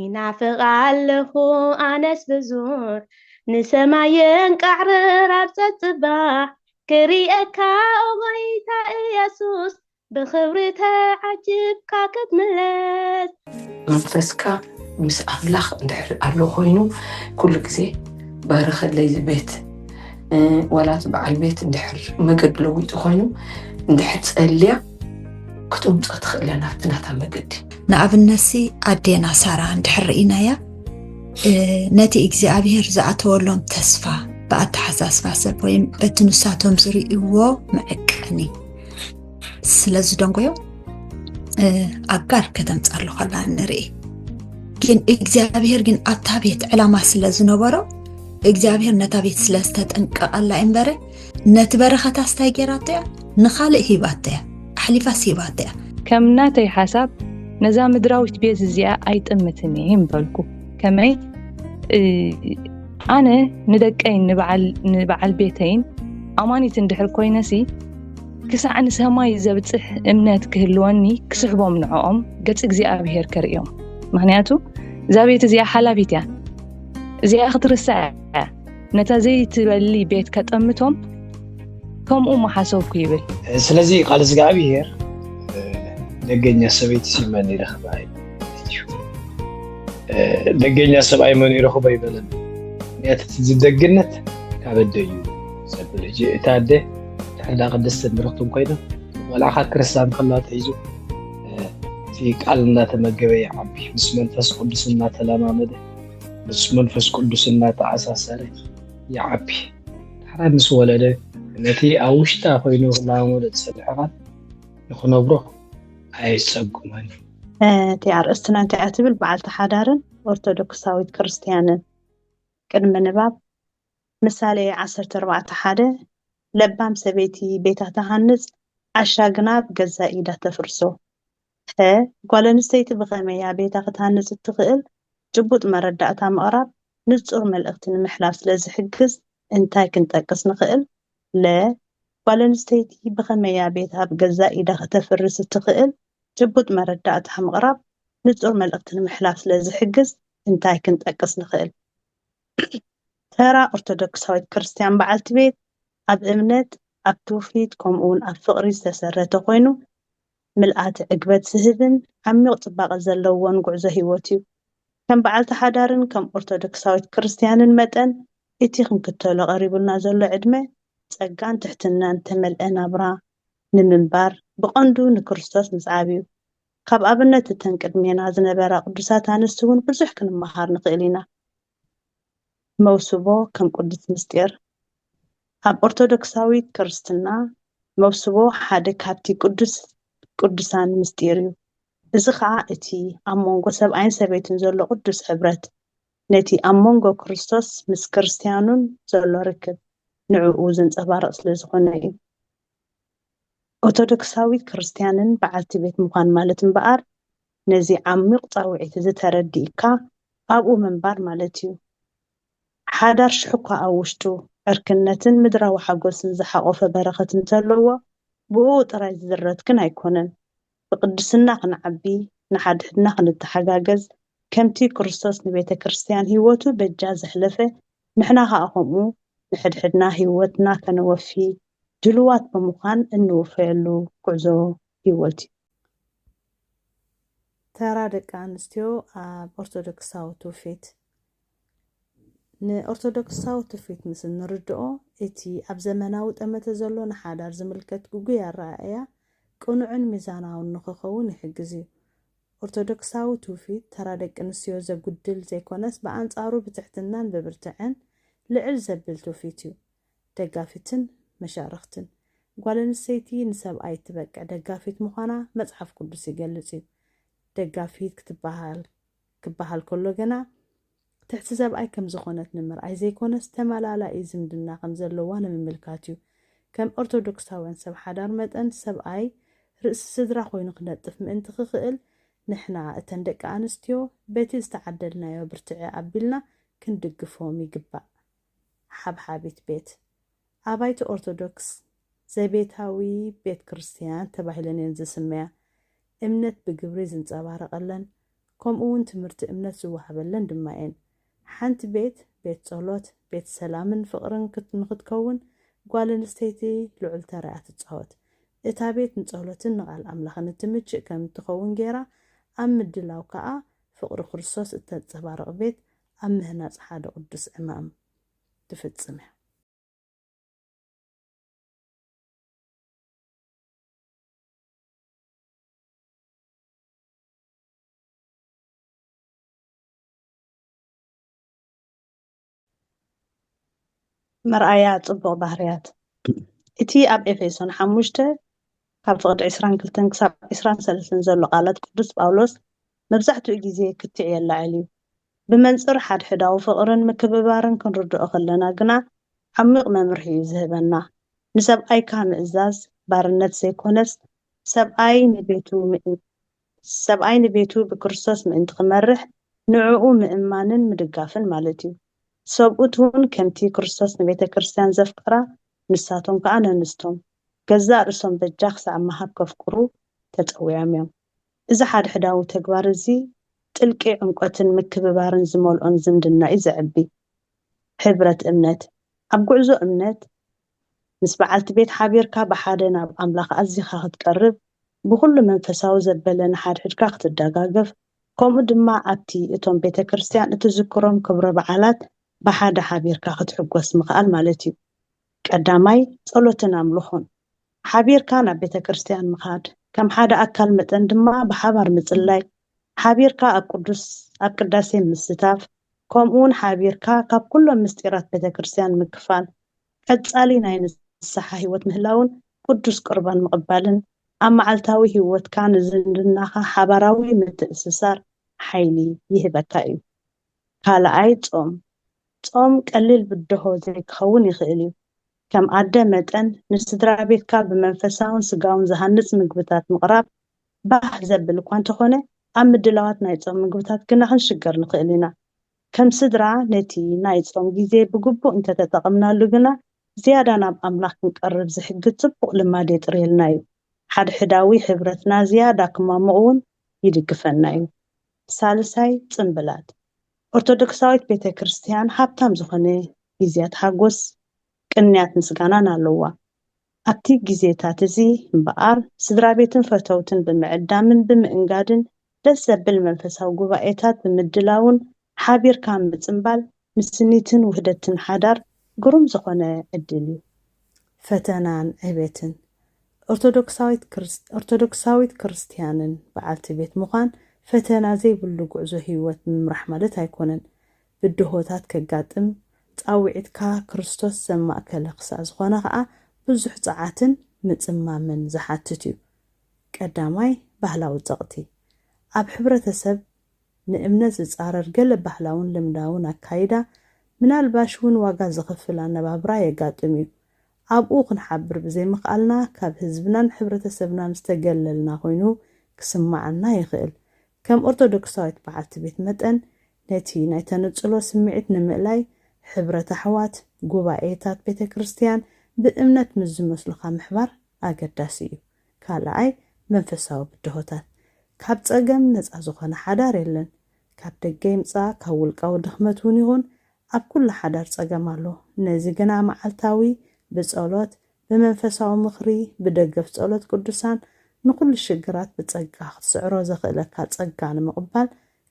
ይናፍቃለሁ ኣነስ ብዙር ንሰማየን ቃዕርር ኣብ ፀጥባሕ ክሪአካ ኦጎይታ ኢየሱስ ብክብሪ ተዓጅብካ ክትምለስ መንፈስካ ምስ ኣምላኽ እንድሕር ኣሎ ኮይኑ ኩሉ ግዜ ባረኸለይ ዝቤት ወላት በዓል ቤት እንድሕር መገድ ለዊጡ ኮይኑ እንድሕር ፀልያ ክትምፀ ትኽእለና ትናታ መገዲ ንኣብነሲ ኣዴና ሳራ እንድሕር ርኢናያ ነቲ እግዚኣብሔር ዝኣተወሎም ተስፋ ብኣተሓሳስባ ሰብ ወይ በቲ ንሳቶም ዝርእይዎ መዕቀኒ ስለዚ ደንጎዮ ኣጋር ከተምፃሉ ከላ ንርኢ ግን እግዚኣብሔር ግን ኣብታ ቤት ዕላማ ስለ ዝነበሮ እግዚኣብሔር ነታ ቤት ስለ ዝተጠንቀቐላ እምበረ ነቲ በረኸታ ስታይ ጌራቶ እያ ንኻልእ ሂባቶ እያ ኣሕሊፋስ ሂባቶ እያ ከም ናተይ ሓሳብ ነዛ ምድራዊት ቤት እዚኣ ኣይጥምትን እየ ምበልኩ ከመይ ኣነ ንደቀይ ንበዓል ቤተይን ኣማኒት እንድሕር ኮይነሲ ክሳዕ ንሰማይ ዘብፅሕ እምነት ክህልወኒ ክስሕቦም ንዕኦም ገጽ እግዚኣብሔር ከርእዮም ምክንያቱ እዛ ቤት እዚኣ ሓላፊት እያ እዚኣ ክትርስዕ ነታ ዘይትበሊ ቤት ከጠምቶም ከምኡ ማሓሰብኩ ይብል ስለዚ ቃል እግዚኣብሔር ደገኛ ሰበይቲ ሲመን ይረኽባ ደገኛ ሰብኣይ መን ይረኽባ ይበለን ምክንያቱ ዝደግነት ካበደዩ ዘብል ሕጂ እታ ኣደ ሕዳ ቅድስቲ ንረኽቶም ኮይኖም ወላኻ ክርስቲያን ከላ ተሒዙ እቲ ቃል እናተመገበ ይዓቢ ምስ መንፈስ ቅዱስ እናተለማመደ ምስ መንፈስ ቅዱስ እናተኣሳሰረ ይዓቢ ድሕራ ምስ ወለደ ነቲ ኣብ ውሽጣ ኮይኑ ክላመደ ዝፀንሐ ንኽነብሮ ኣይፀጉመን እቲ ኣርእስትና እንታይ እያ ትብል በዓልቲ ሓዳርን ኦርቶዶክሳዊት ክርስትያንን ቅድሚ ንባብ ምሳሌ 14:1 ለባም ሰበይቲ ቤታ ተሃንፅ ዓሻግና ብገዛ ኢዳ ተፍርሶ ጓል ኣንስተይቲ ብኸመያ ቤታ ክትሃንፅ እትኽእል ጭቡጥ መረዳእታ ምቕራብ ንጹር መልእኽቲ ንምሕላፍ ስለ ዝሕግዝ እንታይ ክንጠቅስ ንኽእል ጓል ኣንስተይቲ ብኸመያ ቤታ ብገዛ ኢዳ ከተፍርስ እትኽእል ጭቡጥ መረዳእታ ምቕራብ ንጹር መልእኽቲ ንምሕላፍ ስለ ዝሕግዝ እንታይ ክንጠቅስ ንኽእል ተራ ኦርቶዶክሳዊት ክርስትያን በዓልቲ ቤት ኣብ እምነት ኣብ ትውፊት ከምኡውን ኣብ ፍቕሪ ዝተሰረተ ኮይኑ ምልኣቲ ዕግበት ዝህብን ዓሚቕ ጽባቐ ዘለዎን ጉዕዞ ሂወት እዩ ከም በዓልቲ ሓዳርን ከም ኦርቶዶክሳዊት ክርስትያንን መጠን እቲ ክንክተሎ ቀሪቡልና ዘሎ ዕድመ ጸጋን ትሕትናን ተመልአ ናብራ ንምንባር ብቐንዱ ንክርስቶስ ምጽዓብ እዩ ካብ ኣብነት እተን ቅድሜና ዝነበራ ቅዱሳት ኣንስቲ እውን ብዙሕ ክንመሃር ንኽእል ኢና መውስቦ ከም ቅዱስ ምስጢር ኣብ ኦርቶዶክሳዊት ክርስትና መውስቦ ሓደ ካብቲ ቅዱሳን ምስጢር እዩ እዚ ከዓ እቲ ኣብ መንጎ ሰብኣይን ሰበይትን ዘሎ ቅዱስ ሕብረት ነቲ ኣብ መንጎ ክርስቶስ ምስ ክርስትያኑን ዘሎ ርክብ ንዕኡ ዘንጸባርቕ ስለ ዝኾነ እዩ ኦርቶዶክሳዊት ክርስትያንን በዓልቲ ቤት ምዃን ማለት እምበኣር ነዚ ዓሚቕ ፃውዒት ዝተረዲእካ ኣብኡ ምንባር ማለት እዩ ሓዳር ሽሕኳ ኣብ ውሽጡ ዕርክነትን ምድራዊ ሓጎስን ዝሓቆፈ በረኸት እንተለዎ ብኡ ጥራይ ዝዝረትክን ኣይኮነን ብቅድስና ክንዓቢ ንሓድሕድና ክንተሓጋገዝ ከምቲ ክርስቶስ ንቤተ ክርስትያን ሂወቱ በጃ ዘሕለፈ ንሕና ከዓ ከምኡ ንሕድሕድና ሂወትና ከነወፊ ድልዋት ብምዃን እንውፈየሉ ጉዕዞ ሂወት እዩ ተራ ደቂ ኣንስትዮ ኣብ ኦርቶዶክሳዊ ትውፊት ንኦርቶዶክሳዊ ትውፊት ምስ እንርድኦ እቲ ኣብ ዘመናዊ ጠመተ ዘሎ ንሓዳር ዝምልከት ጉጉይ ኣረኣእያ ቅኑዕን ሚዛናውን ንኽኸውን ይሕግዝ እዩ ኦርቶዶክሳዊ ትውፊት ተራ ደቂ ኣንስትዮ ዘጉድል ዘይኮነስ ብኣንጻሩ ብትሕትናን ብብርትዕን ልዕል ዘብል ትውፊት እዩ ደጋፊትን መሻርኽትን ጓል ኣንስተይቲ ንሰብኣይ ትበቅዕ ደጋፊት ምዃና መጽሓፍ ቅዱስ ይገልጽ እዩ ደጋፊት ክበሃል ከሎ ገና ትሕቲ ሰብኣይ ከም ዝኾነት ንምርኣይ ዘይኮነስ ተመላላኢ ዝምድና ከም ዘለዋ ንምምልካት እዩ ከም ኦርቶዶክሳውያን ሰብ ሓዳር መጠን ሰብኣይ ርእሲ ስድራ ኮይኑ ክነጥፍ ምእንቲ ክኽእል ንሕና እተን ደቂ ኣንስትዮ በቲ ዝተዓደልናዮ ብርትዒ ኣቢልና ክንድግፎም ይግባእ ሓብሓቢት ቤት ኣባይቲ ኦርቶዶክስ ዘቤታዊ ቤት ክርስቲያን ተባሂለን እየን ዝስመያ እምነት ብግብሪ ዝንጸባረቐለን ከምኡውን ትምህርቲ እምነት ዝወሃበለን ድማ እየን። ሓንቲ ቤት ጸሎት፣ ቤት ሰላምን ፍቕርን ንክትከውን ጓል ኣንስተይቲ ልዑል ተራእያ ትፃወት። እታ ቤት ንጸሎትን ንቓል ኣምላኽን እትምችእ ከም እትኸውን ጌራ ኣብ ምድላው ከዓ ፍቕሪ ክርስቶስ እተንጸባርቕ ቤት ኣብ ምህናፅ ሓደ ቅዱስ ዕማም ትፍጽም እያ። መርኣያ ጽቡቕ ባህርያት እቲ ኣብ ኤፌሶን 5 ካብ ፍቕዲ 22 ክሳብ 23 ዘሎ ቃላት ቅዱስ ጳውሎስ መብዛሕትኡ ግዜ ክትዕ የላዕል እዩ። ብመንፅር ሓድሕዳዊ ፍቕርን ምክብባርን ክንርድኦ ከለና ግና ዓሚቕ መምርሒ እዩ ዝህበና። ንሰብኣይካ ምእዛዝ ባርነት ዘይኮነስ ሰብኣይ ንቤቱ ብክርስቶስ ምእንቲ ክመርሕ ንዕኡ ምእማንን ምድጋፍን ማለት እዩ። ሰብኡት እውን ከምቲ ክርስቶስ ንቤተ ክርስቲያን ዘፍቅራ ንሳቶም ከዓ ነንስቶም ገዛእ ርእሶም በጃ ክሳብ መሃብ ከፍቅሩ ተፀዊዖም እዮም። እዚ ሓድሕዳዊ ተግባር እዚ ጥልቂ ዕምቆትን ምክብባርን ዝመልኦን ዝምድና እዩ ዘዕቢ። ሕብረት እምነት ኣብ ጉዕዞ እምነት ምስ በዓልቲ ቤት ሓቢርካ ብሓደ ናብ ኣምላኽ ኣዚኻ ክትቀርብ ብኩሉ መንፈሳዊ ዘበለ ንሓድሕድካ ክትደጋገፍ ከምኡ ድማ ኣብቲ እቶም ቤተ ክርስቲያን እትዝክሮም ክብረ በዓላት ብሓደ ሓቢርካ ክትሕጎስ ምኽኣል ማለት እዩ። ቀዳማይ ጸሎትን ኣምልኾን ሓቢርካ ናብ ቤተ ክርስቲያን ምኻድ ከም ሓደ ኣካል መጠን ድማ ብሓባር ምጽላይ ሓቢርካ ኣብ ቅዳሴ ምስታፍ ከምኡውን ሓቢርካ ካብ ኩሎም ምስጢራት ቤተ ክርስቲያን ምክፋል ቀጻሊ ናይ ንስሓ ህይወት ምህላውን ቅዱስ ቁርባን ምቕባልን ኣብ መዓልታዊ ህይወትካ ንዝምድናኻ ሓባራዊ ምትእስሳር ሓይሊ ይህበካ እዩ። ካልኣይ ጾም ቀሊል ብድሆ ዘይክኸውን ይኽእል እዩ። ከም ኣደ መጠን ንስድራ ቤትካ ብመንፈሳውን ስጋውን ዝሃንፅ ምግብታት ምቕራብ ባህ ዘብል እኳ እንተኾነ ኣብ ምድላዋት ናይ ጾም ምግብታት ግና ክንሽገር ንኽእል ኢና። ከም ስድራ ነቲ ናይ ጾም ግዜ ብግቡእ እንተተጠቐምናሉ ግና ዝያዳ ናብ ኣምላኽ ክንቀርብ ዝሕግዝ ጽቡቕ ልማድ የጥርየልና እዩ። ሓድሕዳዊ ሕብረትና ዝያዳ ክማምቕ እውን ይድግፈና እዩ። ሳልሳይ ጽምብላት ኦርቶዶክሳዊት ቤተ ክርስቲያን ሃብታም ዝኾነ ግዜያት ሓጎስ ቅንያት ምስጋናን ኣለዋ። ኣብቲ ግዜታት እዚ እምበኣር ስድራ ቤትን ፈተውትን ብምዕዳምን ብምእንጋድን ደስ ዘብል መንፈሳዊ ጉባኤታት ብምድላውን ሓቢርካ ምጽምባል ምስኒትን ውህደትን ሓዳር ግሩም ዝኾነ ዕድል እዩ። ፈተናን ዕቤትን ኦርቶዶክሳዊት ክርስቲያንን በዓልቲ ቤት ምዃን ፈተና ዘይብሉ ጉዕዞ ህይወት ምምራሕ ማለት ኣይኮነን። ብድሆታት ከጋጥም ፃውዒትካ ክርስቶስ ዘማእከለ ክሳብ ዝኾነ ከዓ ብዙሕ ፀዓትን ምጽማምን ዝሓትት እዩ። ቀዳማይ ባህላዊ ፀቕቲ ኣብ ሕብረተሰብ ንእምነት ዝፃረር ገለ ባህላውን ልምዳውን ኣካይዳ ምናልባሽ እውን ዋጋ ዝኽፍል ኣነባብራ የጋጥም እዩ። ኣብኡ ክንሓብር ብዘይምኽኣልና ካብ ህዝብናን ሕብረተሰብናን ዝተገለልና ኮይኑ ክስማዓና ይኽእል። ከም ኦርቶዶክሳዊት በዓልቲ ቤት መጠን ነቲ ናይ ተነፅሎ ስምዒት ንምእላይ ሕብረት ኣሕዋት ጉባኤታት ቤተ ክርስቲያን ብእምነት ምስ ዝመስሉካ ምሕባር ኣገዳሲ እዩ። ካልኣይ መንፈሳዊ ብድሆታት ካብ ፀገም ነፃ ዝኾነ ሓዳር የለን። ካብ ደገ ይምፃእ ካብ ውልቃዊ ድኽመት እውን ይኹን ኣብ ኩሉ ሓዳር ፀገም ኣሎ። ነዚ ግና መዓልታዊ ብጸሎት ብመንፈሳዊ ምኽሪ ብደገፍ ጸሎት ቅዱሳን ንኩሉ ሽግራት ብጸጋ ክትስዕሮ ዘኽእለካ ጸጋ ንምቕባል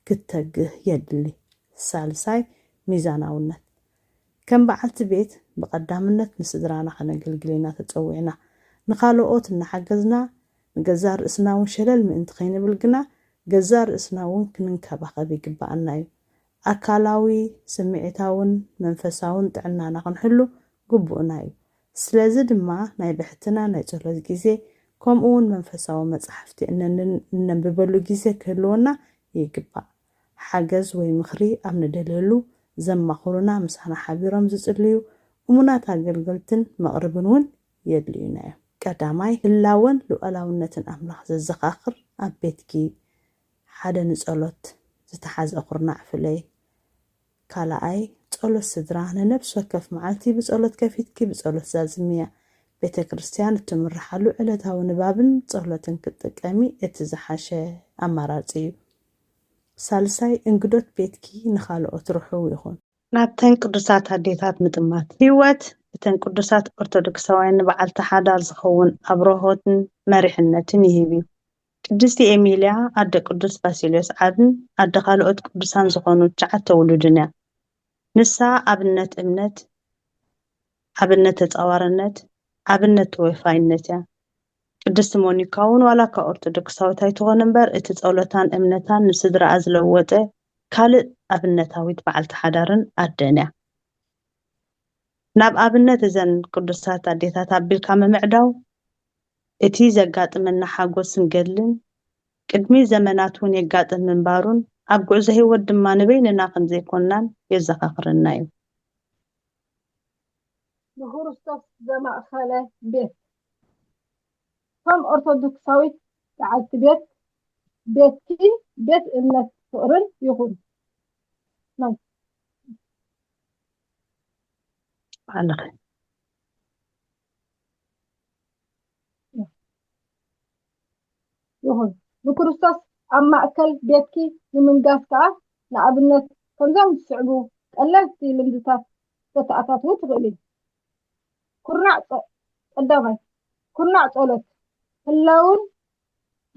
ክትተግህ የድሊ። ሳልሳይ ሚዛናውነት ከም በዓልቲ ቤት ብቐዳምነት ንስድራና ከነገልግል ኢና ተፀዊዕና። ንኻልኦት እናሓገዝና ንገዛ ርእስና እውን ሸለል ምእንቲ ከይንብል ግና ገዛ ርእስና እውን ክንንከባኸብ ይግባአና እዩ። ኣካላዊ ስምዒታውን መንፈሳውን ጥዕናና ክንሕሉ ግቡእና እዩ። ስለዚ ድማ ናይ ብሕትና ናይ ጸሎት ግዜ ከምኡውን መንፈሳዊ መጽሓፍቲ እነንብበሉ ግዜ ክህልወና ይግባእ። ሓገዝ ወይ ምኽሪ ኣብ ንደልየሉ ዘማኽሩና ምሳና ሓቢሮም ዝጽልዩ እሙናት ኣገልገልትን መቕርብን እውን የድልዩና እዮም። ቀዳማይ ህላወን ልኡላውነትን ኣምላኽ ዘዘኻኽር ኣብ ቤትኪ ሓደ ንጸሎት ዝተሓዘ ኹርናዕ ፍለይ። ካልኣይ ጸሎት ስድራ ንነፍሲ ወከፍ መዓልቲ ብጸሎት ከፊትኪ ብጸሎት ዛዝምያ ቤተ ክርስቲያን እትምርሓሉ ዕለታዊ ንባብን ጸሎትን ክትጥቀሚ እቲ ዝሓሸ ኣማራፂ እዩ። ሳልሳይ እንግዶት ቤትኪ ንኻልኦት ርሑብ ይኹን። ናብተን ቅዱሳት ኣዴታት ምጥማት ህይወት እተን ቅዱሳት ኦርቶዶክሳውያን ንበዓልቲ ሓዳር ዝኸውን ኣብርሆትን መሪሕነትን ይህብ እዩ። ቅድስቲ ኤሚልያ ኣደ ቅዱስ ባሲልዮስ ዓብን ኣደ ካልኦት ቅዱሳን ዝኾኑ 9 ውሉድን እያ። ንሳ ኣብነት እምነት፣ ኣብነት ተፃዋርነት፣ ኣብነት ተወፋይነት እያ። ቅድስቲ ሞኒካ እውን ዋላ ካብ ኦርቶዶክሳዊት ኣይትኾን እምበር እቲ ጸሎታን እምነታን ንስድራኣ ዝለወጠ ካልእ ኣብነታዊት በዓልቲ ሓዳርን ኣደን እያ። ናብ ኣብነት እዘን ቅዱሳት ኣዴታት ኣቢልካ ምምዕዳው እቲ ዘጋጥመና ሓጎስን ገድልን ቅድሚ ዘመናት እውን የጋጥም ምንባሩን ኣብ ጉዕዞ ህይወት ድማ ንበይንና ክንዘይኮንናን የዘኻኽረና እዩ። ንክርስቶስ ዘማእኸለ ቤት ከም ኦርቶዶክሳዊት በዓልቲ ቤት ቤትኪ ቤት እምነት ፍቅርን ይኹን። ኣለኸ ይኹን ንክርስቶስ ኣብ ማእከል ቤትኪ ንምንጋስ ከዓ ንኣብነት ከምዞም ዝስዕቡ ቀለልቲ ልምድታት ተተኣታትው ትኽእል እዩ። ቀዳማይ ኩርናዕ ጸሎት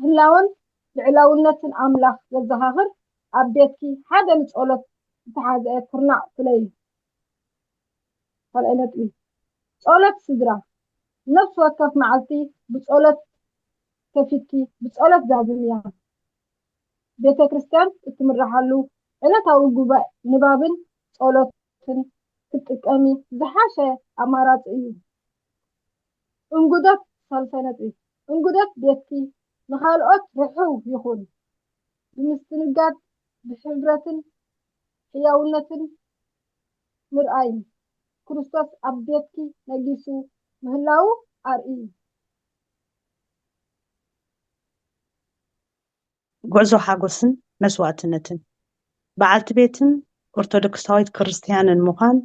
ህላውን ልዕላውነትን ኣምላኽ ዘዘኻኽር ኣብ ቤትኪ ሓደ ንጸሎት ዝተሓዘ ኩርናዕ ፍለይ እዩ። ካልኣይ ነጥቢ ጸሎት ስድራ ነፍሲ ወከፍ መዓልቲ ብጸሎት ከፊትኪ ብጸሎት ዛዝምያ ቤተ ክርስቲያን እትምራሓሉ ዕለታዊ ጉባኤ ንባብን ጸሎትን ክትጥቀሚ ዝሓሸ ኣማራፂ እዩ። እንጉደት ሳልሳይ ነጥቢ እንጉደት ቤትኪ ንኻልኦት ርሑብ ይኹን። ብምስትንጋድ ብሕብረትን ሕያውነትን ምርኣይን ክርስቶስ ኣብ ቤትኪ ነጊሱ ምህላው ኣርኢ። ጉዕዞ ሓጎስን መስዋዕትነትን በዓልቲ ቤትን ኦርቶዶክሳዊት ክርስቲያንን ምዃን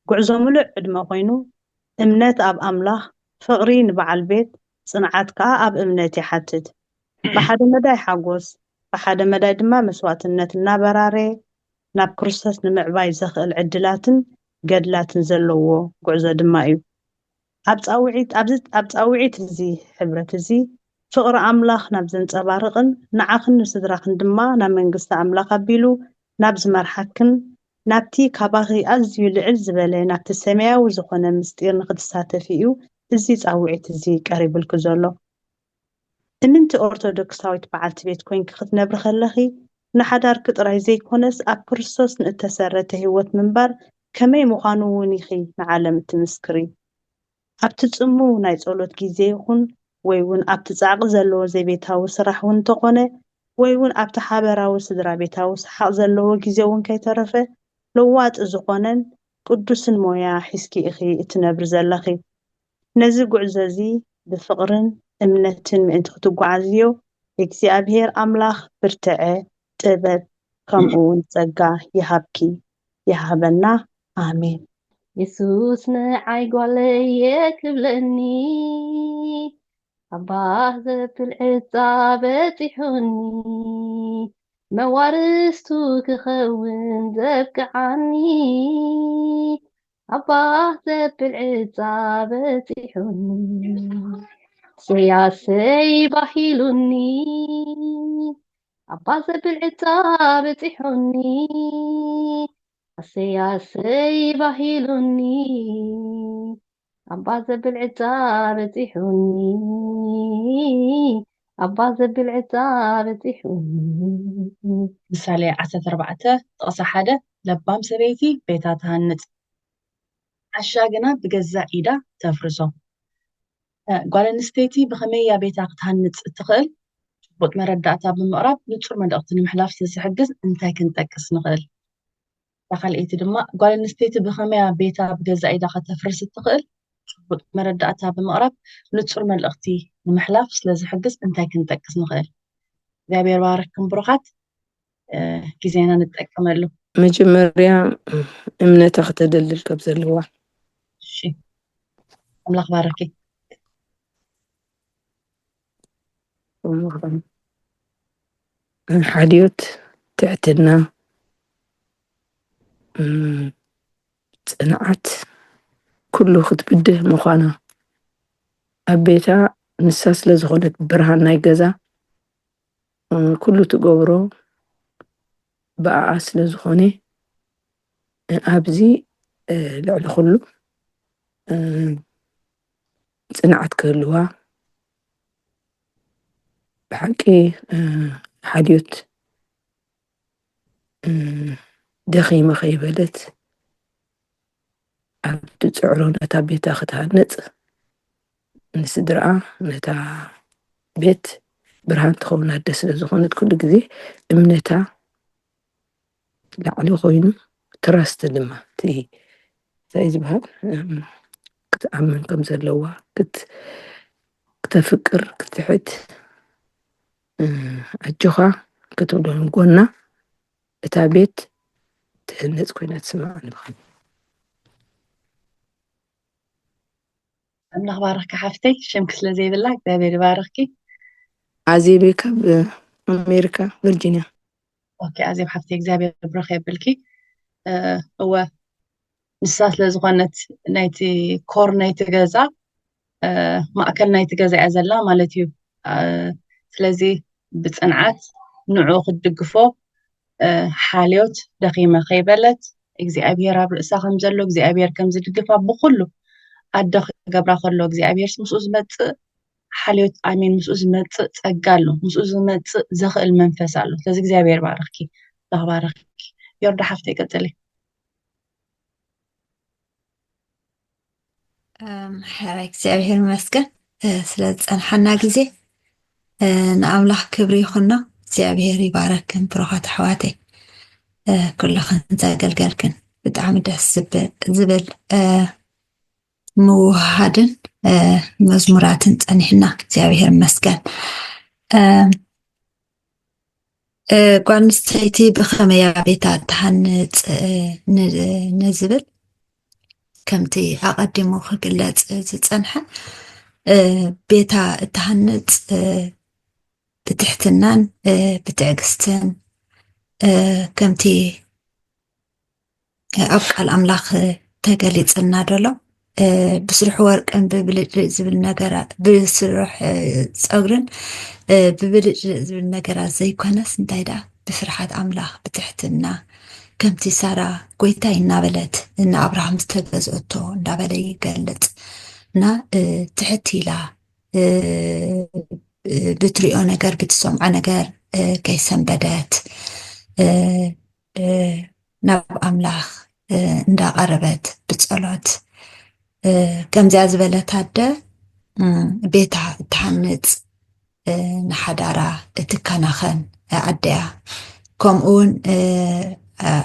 ጉዕዞ ሙሉእ ዕድመ ኮይኑ እምነት ኣብ ኣምላኽ ፍቕሪ ንበዓል ቤት ጽንዓት ከዓ ኣብ እምነት ይሓትት። ብሓደ መዳይ ሓጎስ ብሓደ መዳይ ድማ መስዋዕትነት እናበራረ ናብ ክርስቶስ ንምዕባይ ዘኽእል ዕድላትን ገድላትን ዘለዎ ጉዕዞ ድማ እዩ። ኣብ ጻውዒት እዚ ሕብረት እዚ ፍቕሪ ኣምላኽ ናብ ዘንጸባርቕን ንዓኽን ንስድራኽን ድማ ናብ መንግስቲ ኣምላኽ ኣቢሉ ናብ ዝመርሓክን ናብቲ ካባኺ ኣዝዩ ልዕል ዝበለ ናብቲ ሰማያዊ ዝኾነ ምስጢር ንኽትሳተፊ እዩ እዚ ጻውዒት እዚ ቀሪብልክ ዘሎ። እምንቲ ኦርቶዶክሳዊት በዓልቲ ቤት ኮይንኪ ክትነብሪ ከለኺ ንሓዳርኪ ጥራይ ዘይኮነስ ኣብ ክርስቶስ ንእተሰረተ ህይወት ምንባር ከመይ ምዃኑ እውን ኢኺ ንዓለም እትምስክሪ። ኣብቲ ጽሙው ናይ ጸሎት ግዜ ይኹን ወይ እውን ኣብቲ ጻዕቂ ዘለዎ ዘይቤታዊ ስራሕ እውን እንተኾነ ወይ እውን ኣብቲ ሓበራዊ ስድራ ቤታዊ ሰሓቕ ዘለዎ ግዜ እውን ከይተረፈ ለዋጢ ዝኾነን ቅዱስን ሞያ ሒዝኪ ኢኺ እትነብሪ ዘለኺ። ነዚ ጉዕዞ እዚ ብፍቕርን እምነትን ምእንቲ ክትጓዓዝዮ እግዚአብሔር ኣምላኽ ብርትዐ ጥበብ ከምኡ እውን ጸጋ ይሃብኪ ይሃበና ኣሜን። የሱስ ንዓይ ጓለየ ክብለኒ ኣባህ ዘብል ዕፃ በፂሑኒ መዋርስቱ ክኸውን ዘብቅዓኒ ኣባህ ዘብል ዕፃ በፂሑኒ ሰያሰይ ባሂሉኒ ኣባህ ዘብል ዕፃ በፂሑኒ ሰያሰይ ባሂሉኒ ኣባ ዘብል ዕፃ በፂሑኒ ኣባ ዘብል ዕፃ በፂሑኒ። ምሳሌ 14 ጥቕሲ 1 ለባም ሰበይቲ ቤታ ትሃንጽ ዓሻ ግና ብገዛእ ኢዳ ተፍርሶ። ጓል ኣንስተይቲ ብኸመይ ቤታ ክትሃንጽ እትኽእል ጽቡቕ መረዳእታ ብምቕራብ ንጹር መልእኽቲ ንምሕላፍ ስለዝሕግዝ እንታይ ክንጠቅስ ንኽእል? ካልአይቲ ድማ ጓል ኣንስተይቲ ብኸመይ ቤታ ብገዛእ ኢዳ ከተፍርስ እትኽእል ጽቡቕ መረዳእታ ብምቕራብ ንጹር መልእኽቲ ንምሕላፍ ስለዝሕግዝ እንታይ ክንጠቅስ ንኽእል? እግዚአብሔር ባረክም ብሩኻት ግዜና ንጠቀመሉ። መጀመርያ እምነታ ከተደልል ካብ ዘለዋ። እሺ ኣምላኽ ባረኪ። ሓድዮት ትዕትና ጽንዓት ኩሉ ክትብድህ ምዃና ኣብ ቤታ ንሳ ስለ ዝኾነት ብርሃን ናይ ገዛ ኩሉ ትገብሮ ብኣኣ ስለ ዝኾነ ኣብዚ ልዕሊ ኩሉ ጽንዓት ክህልዋ ብሓቂ ሓልዮት ደኺመ ኸይበለት ኣብ ትፅዕሮ ነታ ቤታ ክትሃንጽ ንስድርኣ ነታ ቤት ብርሃን ትኸውን ኣደ ስለ ዝኾነት ኩሉ ግዜ እምነታ ላዕሊ ኮይኑ ትረስቲ ድማ እቲ እንታይ ዝበሃል ክትኣምን ከም ዘለዋ ክተፍቅር ክትሕት ኣጆኻ ክትብሎም ጎና እታ ቤት ትህነፅ ኮይና ትስማዕ ንብኸን ኣምላኽ ባረኽካ ሓፍተይ ሽምክ ስለ ዘይብላ እግዚኣብሔር ይባረኽኪ ኣዜቤ ካብ ኣሜሪካ ቨርጂንያ ኦኬ ኣዜብ ሓፍተይ እግዚኣብሔር ብረኸ የብልኪ እወ ንሳ ስለ ዝኾነት ናይቲ ኮር ናይቲ ገዛ ማእከል ናይቲ ገዛ እያ ዘላ ማለት እዩ ስለዚ ብፅንዓት ንዑ ክትድግፎ ሓልዮት ደኺመ ኸይበለት እግዚኣብሔር ኣብ ርእሳ ከም ዘሎ እግዚኣብሔር ከም ዝድግፋ ብኩሉ ኣደ ክገብራ ከሎ እግዚኣብሔር ምስኡ ዝመፅእ ሓልዮት ኣሜን ምስኡ ዝመፅእ ፀጋ ኣሎ ምስኡ ዝመፅእ ዘኽእል መንፈስ ኣሎ ስለዚ እግዚኣብሔር ባረኽኪ ባረኽኪ ዮርዳ ሓፍተይ ቀፅሊ ሕራይ እግዚኣብሔር ይመስገን ስለ ዝፀንሐና ግዜ ንኣምላኽ ክብሪ ይኹኖ እግዚኣብሔር ይባረክን ብሩኻት ኣሕዋተይ ኩልኽን ዘገልገልክን ብጣዕሚ ደስ ዝብል ምውሃድን መዝሙራትን ፀኒሕና እግዚኣብሔር ይመስገን ጓል ኣንስተይቲ ብኸመይ ቤታ ትሃንፅ ንዝብል ከምቲ ኣቐዲሙ ክግለፅ ዝፀንሐ ቤታ እትሃንፅ ብትሕትናን ብትዕግስትን ከምቲ ኣብ ቃል ኣምላኽ ተገሊፅና ደሎ ብስሩሕ ወርቅን ብብልጭልጭ ዝብል ነገራት ብስሩሕ ፀጉርን ብብልጭልጭ ዝብል ነገራት ዘይኮነስ እንታይ ደኣ ብፍርሓት ኣምላኽ ብትሕትና ከምቲ ሳራ ጎይታይ እናበለት ንኣብርሃም ዝተገዝአቶ እንዳበለ ይገልፅ እና ትሕት ኢላ ብትሪኦ ነገር ብትሰምዖ ነገር ከይሰንበደት ናብ ኣምላኽ እንዳቐረበት ብፀሎት ከምዚኣ ዝበለት ኣደ ቤታ እትሃንፅ ንሓዳራ እትከናኸን ኣደያ ከምኡውን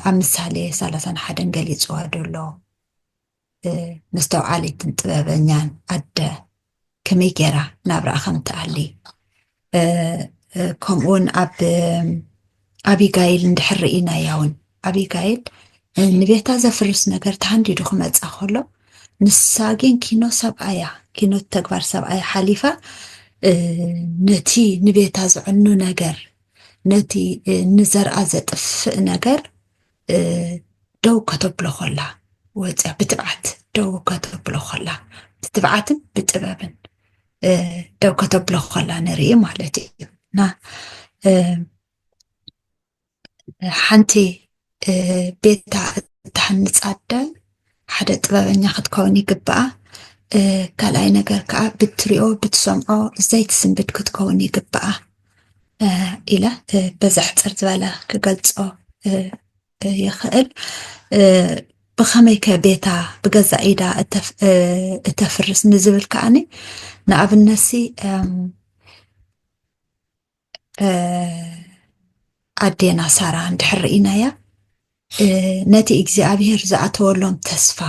ኣብ ምሳሌ 31 ገሊፅዋ ደሎ መስተውዓሊትን ጥበበኛን ኣደ ከመይ ጌራ ናብራ ከም ትኣሊ ከምኡውን ኣብ ኣቢጋይል እንድሕር ርኢናያ እውን ኣቢጋይል ንቤታ ዘፍርስ ነገር ተሃንዲዱ ክመፅእ ከሎ ንሳ ግን ኪኖ ሰብኣያ ኪኖ ተግባር ሰብኣያ ሓሊፋ ነቲ ንቤታ ዝዕኑ ነገር ነቲ ንዘርኣ ዘጥፍእ ነገር ደው ከተብሎ ኸላ ወፅያ ብትብዓት ደው ከተብሎ ኸላ ብትብዓትን ብጥበብን ደው ከተብሎ ኸላ ንርኢ ማለት እዩ እና ሓንቲ ቤታ እትሃንፅ ኣደ ሓደ ጥበበኛ ክትከውን ይግባኣ ካልኣይ ነገር ከዓ ብትሪኦ ብትሰምዖ ዘይትስንብድ ክትከውን ይግባኣ ኢለ በዛ ሕፅር ዝበለ ክገልፆ ይኽእል ብኸመይ ከቤታ ብገዛ ኢዳ እተፍርስ ንዝብል ከዓኒ ንኣብነሲ ኣዴና ሳራ እንድሕር ርኢናያ ነቲ እግዚኣብሔር ዝኣተወሎም ተስፋ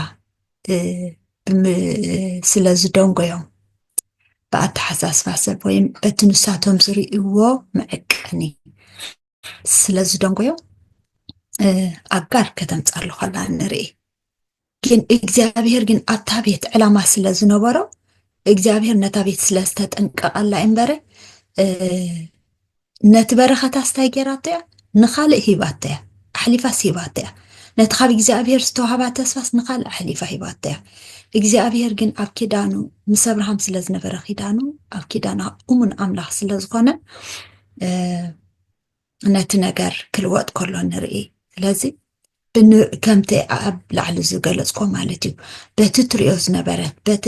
ስለ ዝደንጎዮም ብኣተሓሳስባ ሰብ ወይ በቲ ንሳቶም ዝርእይዎ መዕቀኒ ስለ ዝደንጎዮም ኣጋር ከተምፃሉ ከላ ንርኢ ግን እግዚኣብሔር ግን ኣብታ ቤት ዕላማ ስለ ዝነበሮ እግዚኣብሔር ነታ ቤት ስለ ዝተጠንቀቐላ እምበረ ነቲ በረኸታ ስታይ ጌራቶ እያ ንኻልእ ሂባታ እያ ኣሕሊፋስ ሂባታ እያ ነቲ ካብ እግዚኣብሔር ዝተዋሃባ ተስፋስ ንኻልእ ኣሕሊፋ ሂባታ እያ እግዚኣብሔር ግን ኣብ ኪዳኑ ምስ ኣብርሃም ስለ ዝነበረ ኪዳኑ ኣብ ኪዳኑ እሙን ኣምላኽ ስለ ዝኾነ ነቲ ነገር ክልወጥ ከሎ ንርኢ ስለዚ ከምቲ ኣብ ላዕሊ ዝገለፅኮ ማለት እዩ በቲ ትሪኦ ዝነበረ በቲ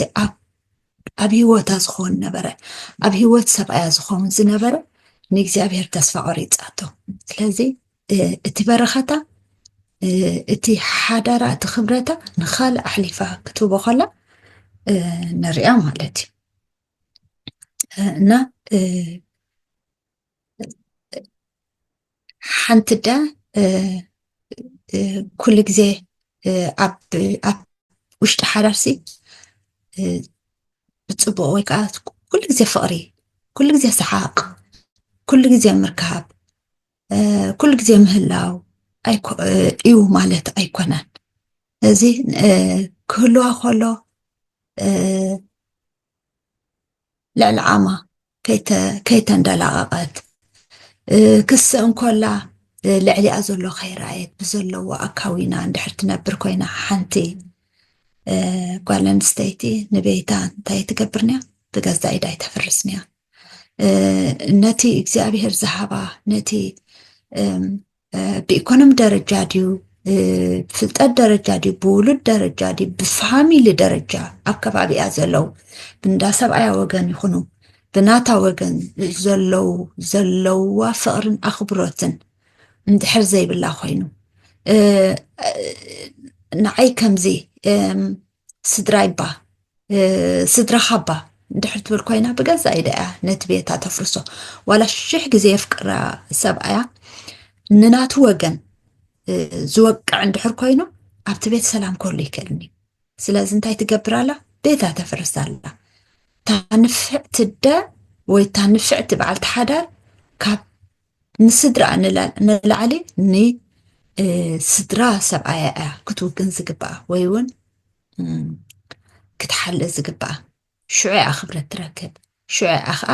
ኣብ ሂወታ ዝኸውን ነበረ ኣብ ሂወት ሰብኣያ ዝኸውን ዝነበረ ንእግዚኣብሔር ተስፋ ቆሪፃቶ ስለዚ እቲ በረኸታ እቲ ሓዳራ እቲ ክብረታ ንኻልእ ኣሕሊፋ ክትህቦ ከላ ንሪኣ ማለት እዩ እና ሓንቲ ዳ ኩሉ ግዜ ኣብ ውሽጢ ሓዳርሲ ብፅቡቅ ወይ ከዓ ኩሉ ግዜ ፍቕሪ ኩሉ ግዜ ሰሓቅ ኩሉ ግዜ ምርካብ ኩሉ ግዜ ምህላው እዩ ማለት ኣይኮነን እዚ ክህልዋ ከሎ ልዕሊ ዓማ ከይተንደላቐቐት ክስእ እንከላ ልዕሊኣ ዘሎ ከይረኣየት ብዘለዎ ኣካዊና እንድሕር ትነብር ኮይና ሓንቲ ጓል ኣንስተይቲ ንቤታ እንታይ ትገብርንያ ብገዛ ኢዳ ይተፈርስንያ ነቲ እግዚኣብሔር ዝሃባ ነቲ ብኢኮኖሚ ደረጃ ድዩ ብፍልጠት ደረጃ ድዩ ብውሉድ ደረጃ ድዩ ብፋሚሊ ደረጃ ኣብ ከባቢኣ ዘለው ብንዳ ሰብኣያ ወገን ይኹኑ ብናታ ወገን ዘለዋ ፍቕርን ኣኽብሮትን እንድሕር ዘይብላ ኮይኑ ንዓይ ከምዚ ስድራ ይባ ስድራኻ ባ እንድሕር ትብል ኮይና ብገዛ ኢዳ እያ ነቲ ቤታ ተፍርሶ ዋላ 1000 ግዜ የፍቅራ ሰብኣያ ንናቱ ወገን ዝወቅዕ እንድሕር ኮይኑ ኣብቲ ቤት ሰላም ከሉ ይክእልኒ ስለዚ እንታይ ትገብር ኣላ ቤታ ተፍርስ ኣላ ታንፍዕቲ ደ ወይ ታንፍዕቲ በዓልቲ ሓዳር ካብ ንስድራ ንላዕሊ ንስድራ ሰብኣያ እያ ክትውግን ዝግባኣ ወይ እውን ክትሓልእ ዝግባኣ ሽዑ ኣኽብረት ትረክብ ሽዑ ከዓ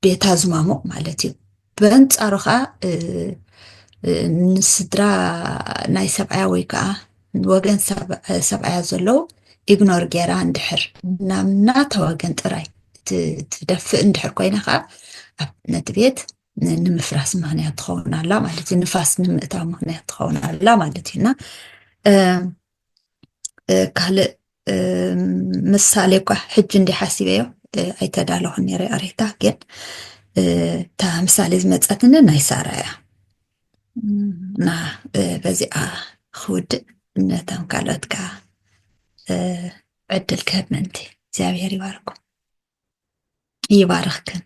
ቤታ ዝማሙቕ ማለት እዩ በአንጻሩ ከዓ ንስድራ ናይ ሰብኣያ ወይ ከዓ ወገን ሰብኣያ ዘለው ኢግኖር ጌራ እንድሕር ናብ ናታ ወገን ጥራይ ትደፍእ እንድሕር ኮይና ከዓ ነቲ ቤት ንምፍራስ ምክንያት ትኸውን ኣላ ማለት እዩ ንፋስ ንምእታው ምክንያት ትኸውን ኣላ ማለት እዩና ካልእ ምሳሌ እኳ ሕጂ እንዲሓሲበዮ ኣይተዳለኹን ነይረ ኣሬታ ግን እታ ምሳሌ ዝመፀትኒ ናይ ሳራ እያ እና በዚኣ ክውድእ ነቶም ካልኦት ከዓ ዕድል ክህብ ምንቲ እግዚኣብሔር ይባርኩም ይባርክክን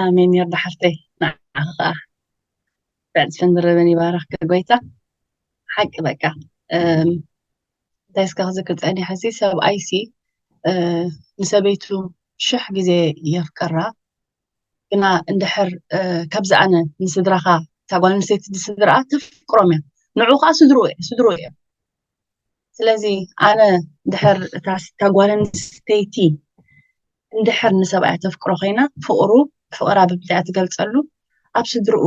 ኣሜን የርዳ ሓፍተይ ንዓኻ ከዓ ብዕፅፍን ብርብን ይባርክ ጎይታ ሓቂ በቃ እንታይ እስካ ክዝክር ፀኒ ሓሲ ሰብኣይሲ ንሰበይቱ 1000 ግዜ የፍቅራ ግና እንድሕር ካብዚ ኣነ ንስድራኻ እታ ጓል ኣንስተይቲ ንስድራኣ ተፍቅሮም እያ ንዑ ከዓ ስድሩ እየ ስለዚ ኣነ እንድሕር እታ ጓል ኣንስተይቲ እንድሕር ንሰብኣያ ተፍቅሮ ኮይና ፍቕራ ብምንታይ ትገልፀሉ ኣብ ስድርኡ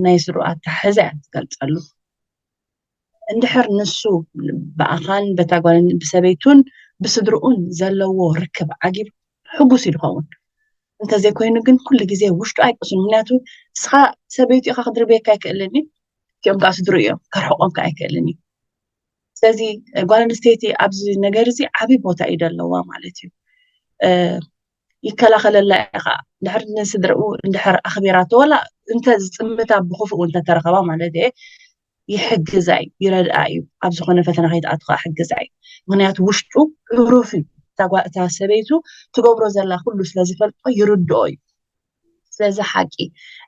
ናይ ስድርኡ ኣተሓሕዛ እያ ትገልፀሉ እንድሕር ንሱ ብኣኻን በታ ጓል ብሰበይቱን ብስድርኡን ዘለዎ ርክብ ዓጊብ ሕጉስ ይኸውን እንተዘይኮይኑ ግን ኩሉ ግዜ ውሽጡ ኣይቅሱን ምክንያቱ እስኻ ሰበይቱ ኢኻ ክድርቤካ ኣይክእልኒ እቲኦም ከዓ ስድሩ እዮም ከርሕቆምካ ኣይክእልኒ ስለዚ ጓል ኣንስተይቲ ኣብዚ ነገር እዚ ዓብይ ቦታ እዩ ዘለዋ ማለት እዩ ይከላኸለላ ኢኻ እንድሕር ንስድርኡ እንድሕር ኣኽቢራቶ ዋላ እንተዝፅምታ ብክፉእ እንተተረኸባ ማለት እየ ይሕግዛ እዩ ይረድኣ እዩ ኣብ ዝኾነ ፈተና ከይትኣቱ ከዓ ሕግዛ እዩ ምክንያቱ ውሽጡ ዕሩፍ እዩ እታ ሰበይቱ ትገብሮ ዘላ ኩሉ ስለዝፈልጦ ይርድኦ እዩ ስለዚ ሓቂ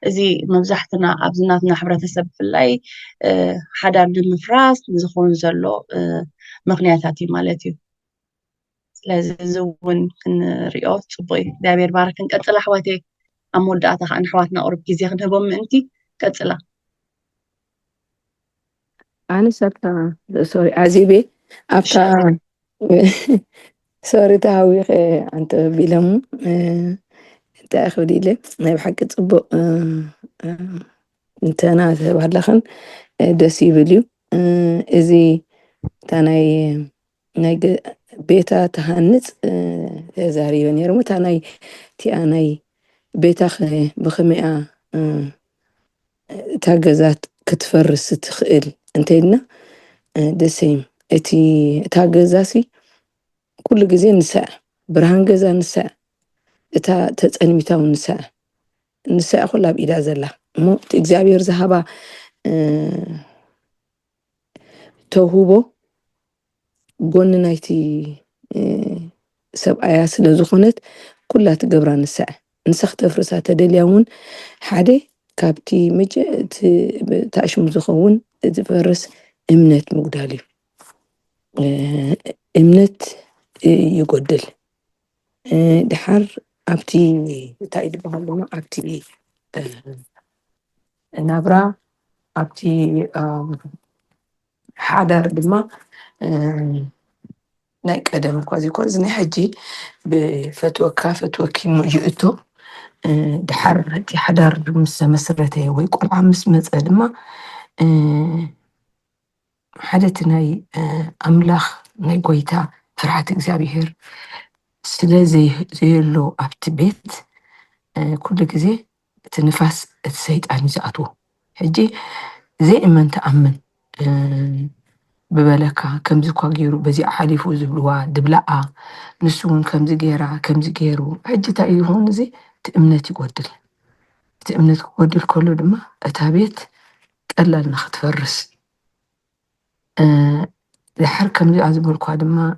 እዚ መብዛሕትና ኣብዚ ናትና ሕብረተሰብ ብፍላይ ሓዳር ንምፍራስ ዝኸውን ዘሎ ምክንያታት እዩ ማለት እዩ ስለዚ እዚ እውን ክንሪኦ ፅቡቅ እዩ እግዚኣብሔር ባረክ ክንቀፅላ ኣሕዋተይ ኣብ መወዳእታ ከዓ ንኣሕዋትና ቁርብ ግዜ ክንህቦም ምእንቲ ቀፅላ ኣነ ሰብታ ሶሪ ዓዚቤ ኣብታ ሶሪ ታዊኸ ኣንተ ቢለሙ تأخذ إلي بحق صبق انتنا تبعلخن دسي فيديو إزي تاناي ناي بيتا تهنت زاري ونيرمو تاناي تياناي بيتا بخمئة تاجزات كتفرس تخيل انتينا دسيم اتي تاجزاسي كل جزء نساء برهان جزء نساء اتا تتأنميتاو نساء خلا بإيدا زلا مو تإجزابير زهبا توهوبو قولنا نايتي سبعايا سلازخونت كلها تقبرا نساء نسخ تفرسها تدليون حادي كابتي مجة تأشم زخون تفرس امنت مقدالي امنت يقدل دحر أبتي تايد بهالنا أبتي نابرا أبتي حادر بما نايك أدم كوازي كوازني حجي بفتوى كافتوى كيمو يؤتو دحر تي حدر مسرته ويقول عمس مزقدما حدثناي أملاخ ناي قويتا فرحات إግዚአብሔር ስለዚህ زيلو أبت بيت كل جزء تنفس السيد عن زعتو حجي زي ما أنت أمن ببلكا كم زكوا جيرو بزي حليفو زبلوا دبلقة نسون كم زجيرا كم زجيرو حجي تأيهون زي تأمنتي قدل كله دما أتابيت قلل نخت فرس لحر كم زي عزبول قادما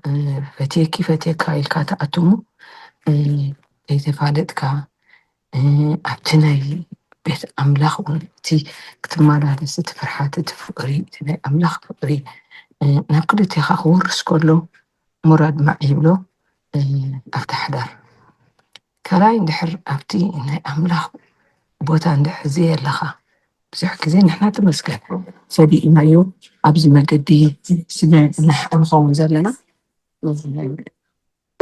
فتيكا الكاتا أتومو يتفادتك أبتناي بيت أملاخ ونتي كتمالا لست فرحات تفقري تناي أملاخ فقري ناكل تيخا ورس كله مراد معي بلو أفتح دار كلاين دحر أبتي إناي أملاخ بوتا ندح زي اللخا بزح كزين نحنا تمسكن سبي إنايو أبزي مقدي سنة نح أنخوم زلنا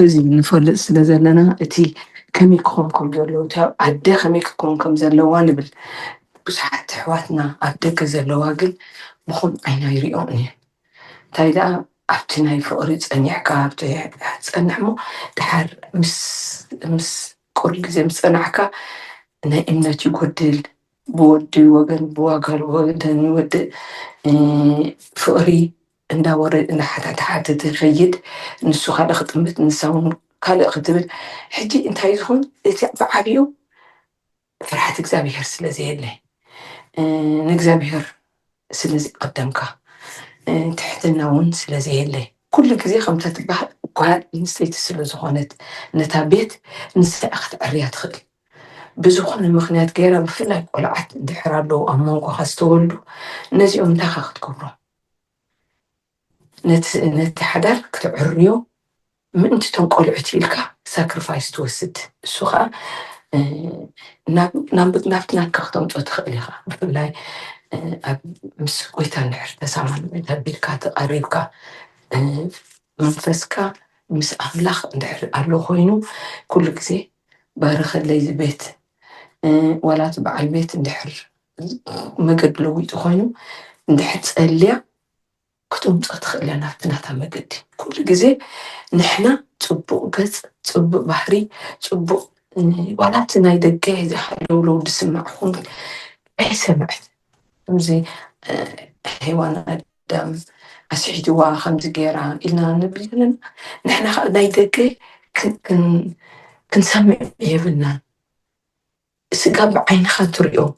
أزي نفرق سنة زلنا أتي كمي كونكم زلو تا عدا كمي كونكم زلو وانبل بزحت حواتنا عدا كزلو واقل بخون عينا يريقوني تايدا أبتناي فقريت أن يحكا أنحمو دحر مس كل زي مسأنحكا أنا إمناتي قدل بودي وغن بواغل وغن ود فقري إندا ورد إن حتى تخيد نسو خالق خدمت نساون خالق خدمت حجي انت عايزهم بعبيو فرحة إግዚአብሔር سلازي اللي نإግዚአብሔር سلازي قدامك تحتنا ون سلازي اللي كل جزء خمسة تبع قال نسيت سلازخونت نتابيت نسي أخذ عريات خل بزخون المخنيات غيرها بفلا قلعت دحرالو أمونكو خاستولو نزيهم داخل كبرو نتحدر كتعريو من انت تنقل عتيلك ساكرفايس توسد السخاء نافتنا كختم تخليها بفلاي مس قويتا نحر تسامان تبيلك تقريبك منفسك مس أملاخ ندحر أرلو خوينو كل جزء بارخ اللي زبيت ولا تبع البيت ندحر مقد لويت خوينو ندحر تسأليا كتوم تخلي أنا فتناتا مقدي كل جزء نحنا تبق قز تبق بحري تبق ولا تناي دقاي زي حلولو بسمعهم أي سمعت زي حيوان دم أسعدوا خمس جيران إلنا نبينا نحنا ناي دقاي كنسمع يبلنا سقاب عين خاطريو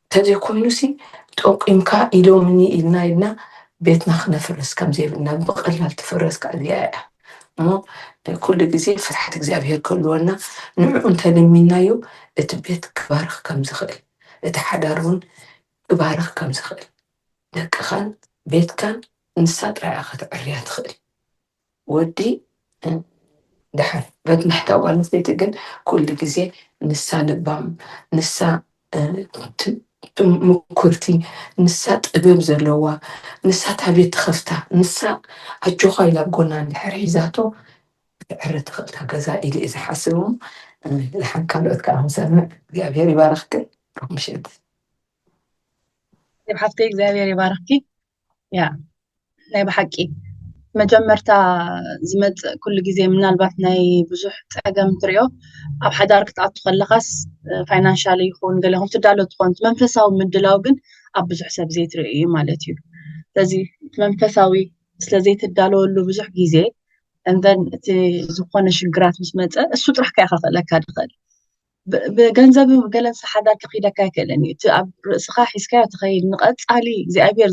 تدي كوينوسي توقيمكا إلو مني إلنا بيتنا خنفرس كم زي بنا بقلال تفرس كأذياء مو كل جزء فتحت إግዚአብሔር كلنا نوع تلمينايو البيت كبارخ كم زخل تحدرون كبارخ كم زخل دكخان بيت كان نسات رأخت عريات خل ودي دحر بد محتوى نسيتجن كل جزء نسا نبام نسا مكرتي نسا طبيب زلوا نسا تبيت خفتا نسا أجوخا إلى قلنا نحر حيزاتو عرت خلتها جزائي إذا حسبهم لحن ካልኦት ከዓ ምሰምዕ እግዚኣብሔር ይባርኽክን ሮም ምሽት ብሓፍቲ እግዚአብሔር ይባርኽኪ ያ ናይ ብሓቂ መጀመርታ ዝመፅእ ኩሉ ግዜ ምናልባት ናይ ብዙሕ ፀገም ትሪኦ ኣብ ሓዳር ክትኣቱ ከለኻስ ፋይናንሻል ይኹን ገለኹም ትዳሎ ትኾን መንፈሳዊ ምድላው ግን ኣብ ብዙሕ ሰብ ዘይትርኢ እዩ ማለት እዩ ስለዚ መንፈሳዊ ስለዘይትዳለወሉ ብዙሕ ግዜ እንደን እቲ ዝኾነ ሽግራት ምስ መፀ እሱ ጥራሕ ከ ይኸኽእለካ ድኽእል ብገንዘብ ገለንስ ሓዳር ክኺደካ ኣይክእልን እዩ እቲ ኣብ ርእስኻ ሒዝካዮ ትኸይድ ንቐፃሊ እግዚኣብሔር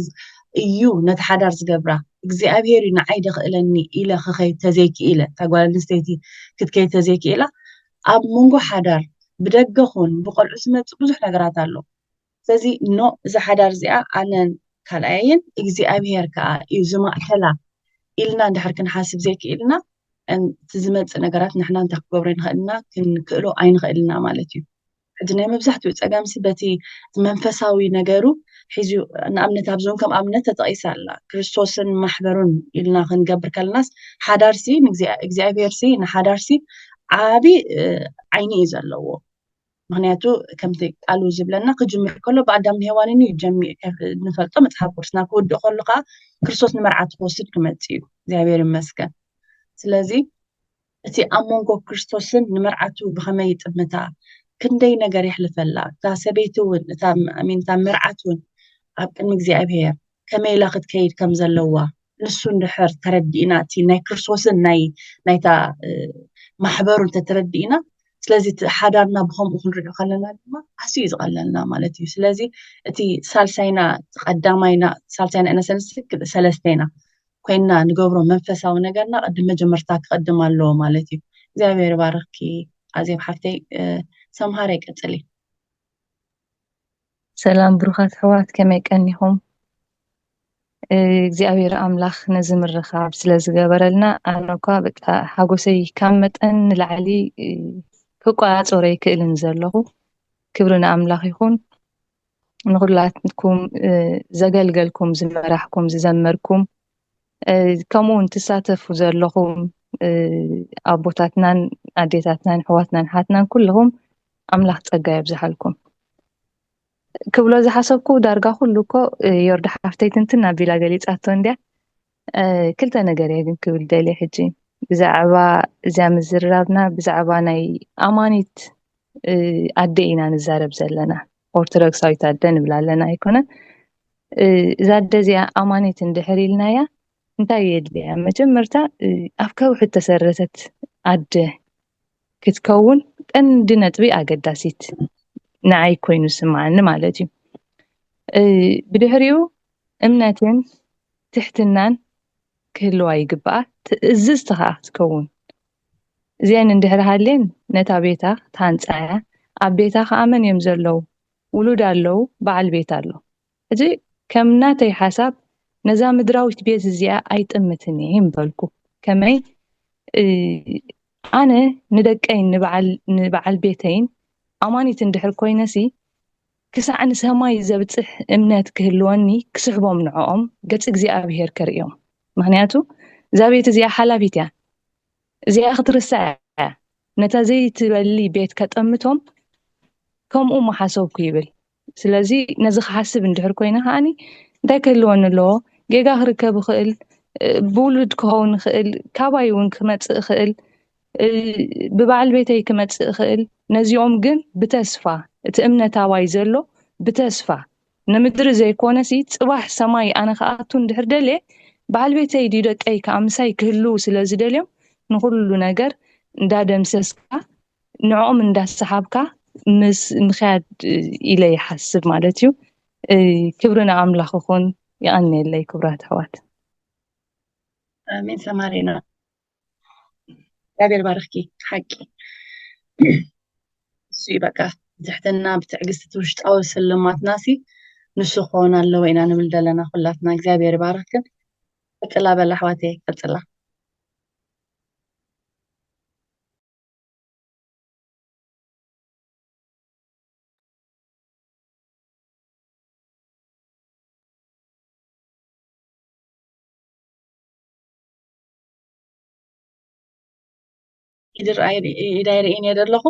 እዩ ነቲ ሓዳር ዝገብራ እግዚኣብሔር እዩ ንዓይ ደኽእለኒ ኢለ ክኸይድ ተዘይክኢለ እታ ጓል ኣንስተይቲ ክትከይድ ተዘይክኢላ ኣብ መንጎ ሓዳር ብደገ ኹን ብቆልዑ ዝመፅእ ብዙሕ ነገራት ኣሎ ስለዚ ኖ እዚ ሓዳር እዚኣ ኣነን ካልኣየን እግዚኣብሔር ከዓ እዩ ዝማእከላ ኢልና እንድሕር ክንሓስብ ዘይክኢልና እቲ ዝመፅእ ነገራት ንሕና እንታይ ክገብሮ ንኽእልና ክንክእሎ ኣይንኽእልና ማለት እዩ ሕጂ ናይ መብዛሕትኡ ፀገምሲ በቲ መንፈሳዊ ነገሩ ሒዙ ንኣብነት ኣብ ዞን ከም ኣብነት ተጠቒሳ ኣላ ክርስቶስን ማሕበሩን ኢልና ክንገብር ከለናስ ሓዳርሲ እግዚኣብሔርሲ ንሓዳርሲ ዓብዪ ዓይኒ እዩ ዘለዎ ምክንያቱ ከምቲ ቃሉ ዝብለና ክጅምር ከሎ ብኣዳም ሄዋንን እዩ ንፈልጦ መፅሓፍ ቅዱስና ክውድእ ከሎ ከዓ ክርስቶስ ንመርዓት ክወስድ ክመፅእ እዩ እግዚኣብሔር ይመስገን ስለዚ እቲ ኣብ መንጎ ክርስቶስን ንመርዓቱ ብኸመይ ይጥምታ ክንደይ ነገር የሕልፈላ እታ ሰበይቲ እውን እታ መርዓት እውን ኣብ ቅድሚ እግዚኣብሔር ከመይ ኢላ ክትከይድ ከም ዘለዋ ንሱ እንድሕር ተረዲእና እቲ ናይ ክርስቶስን ናይታ ማሕበሩን ተተረዲእና ስለዚ ሓዳርና ብከምኡ ክንሪኦ ከለና ድማ ኣዝዩ እዩ ዝቐለልና ማለት እዩ ስለዚ እቲ ሳልሳይና ቀዳማይና ሳልሳይና ሰለስተይና ኮይና ንገብሮ መንፈሳዊ ነገርና ቅድም መጀመርታ ክቀድም ኣለዎ ማለት እዩ እግዚኣብሔር ይባርኽኪ ኣዝየ ሓፍተይ ሰምሃር ይቀፅል ሰላም ብሩኻት ኣሕዋት ከመይ ቀኒኹም እግዚኣብሔር ኣምላኽ ነዚ ምርኻብ ስለ ዝገበረልና ኣነ እኳ በቃ ሓጎሰይ ካብ መጠን ንላዕሊ ክቋፆሮ ኣይክእልን ዘለኹ ክብሪ ንኣምላኽ ይኹን ንኩላትኩም ዘገልገልኩም ዝመራሕኩም ዝዘመርኩም ከምኡውን ትሳተፉ ዘለኹም ኣቦታትናን ኣዴታትናን ኣሕዋትናን ሓትናን ኩልኹም ኣምላኽ ፀጋ የብዝሓልኩም ክብሎ ዝሓሰብኩ ዳርጋ ኩሉ እኮ የርዳ ሓፍተይ ትንትን ኣቢላ ገሊፃቶ እንድያ ክልተ ነገር እየ ግን ክብል ደልየ ሕጂ ብዛዕባ እዚያ ምዝርራብና ብዛዕባ ናይ ኣማኒት ኣደ ኢና ንዛረብ ዘለና ኦርቶዶክሳዊት ኣደ ንብላ ኣለና ኣይኮነን እዛ ኣደ እዚኣ ኣማኒት እንድሕር ኢልናያ እንታይ የድልያ መጀመርታ ኣብ ከውሒ ተሰረተት ኣደ ክትከውን ቀንዲ ነጥቢ ኣገዳሲት ንዓይ ኮይኑ ስማዓኒ ማለት እዩ ብድሕሪኡ እምነትን ትሕትናን ክህልዋ ይግባኣ ትእዝዝቲ ከዓ ክትከውን እዚአን እንድሕር ሃልየን ነታ ቤታ ታንፃያ ኣብ ቤታ ከዓ መን እዮም ዘለው ውሉድ ኣለው በዓል ቤት ኣሎ እዚ ከም ናተይ ሓሳብ ነዛ ምድራዊት ቤት እዚኣ ኣይጥምትን እየ ንበልኩ ከመይ ኣነ ንደቀይ ንበዓል ቤተይን ኣማኒት እንድሕር ኮይነሲ ክሳዕ ንሰማይ ዘብፅሕ እምነት ክህልወኒ ክስሕቦም ንዕኦም ገፅ እግዚኣብሔር ከርእዮም ምክንያቱ እዛ ቤት እዚኣ ሓላፊት እያ እዚኣ ክትርሳዕ እያ ነታ ዘይትበሊ ቤት ከጠምቶም ከምኡ ማሓሰብኩ ይብል ስለዚ ነዚ ክሓስብ እንድሕር ኮይነ ከዓኒ እንታይ ክህልወኒ ኣለዎ ጌጋ ክርከብ ይኽእል ብውሉድ ክኸውን ይኽእል ካባይ እውን ክመፅእ ይኽእል ብበዓል ቤተይ ክመፅእ ይኽእል ነዚኦም ግን ብተስፋ እቲ እምነታዋይ ዘሎ ብተስፋ ንምድሪ ዘይኮነሲ ፅባሕ ሰማይ ኣነ ከኣቱ እንድሕር ደልየ በዓል ቤተይ ድዩ ደቀይ ከዓ ምሳይ ክህልው ስለ ዝደልዮም ንኩሉ ነገር እንዳደምሰስካ ንዕኦም እንዳሰሓብካ ምስ ምኽያድ ኢለ ይሓስብ ማለት እዩ ክብሪ ንኣምላኽ ይኹን ይቐኒየለይ ክብራት ኣሕዋት ኣሜን ሰማሪና እግዚአብሔር ባርኽኪ ሓቂ እሱ በቃ ትሕትና ብትዕግስቲ ውሽጣዊ ስልማትናሲ ንሱ ክኾን ኣለዎ ኢና ንብል ዘለና ኩላትና እግዚአብሔር ይባርኽክን ቅፅላ በላ ኣሕዋተይ ቅፅላ ኢዳ ይርአየኒ እየ ዘለኹ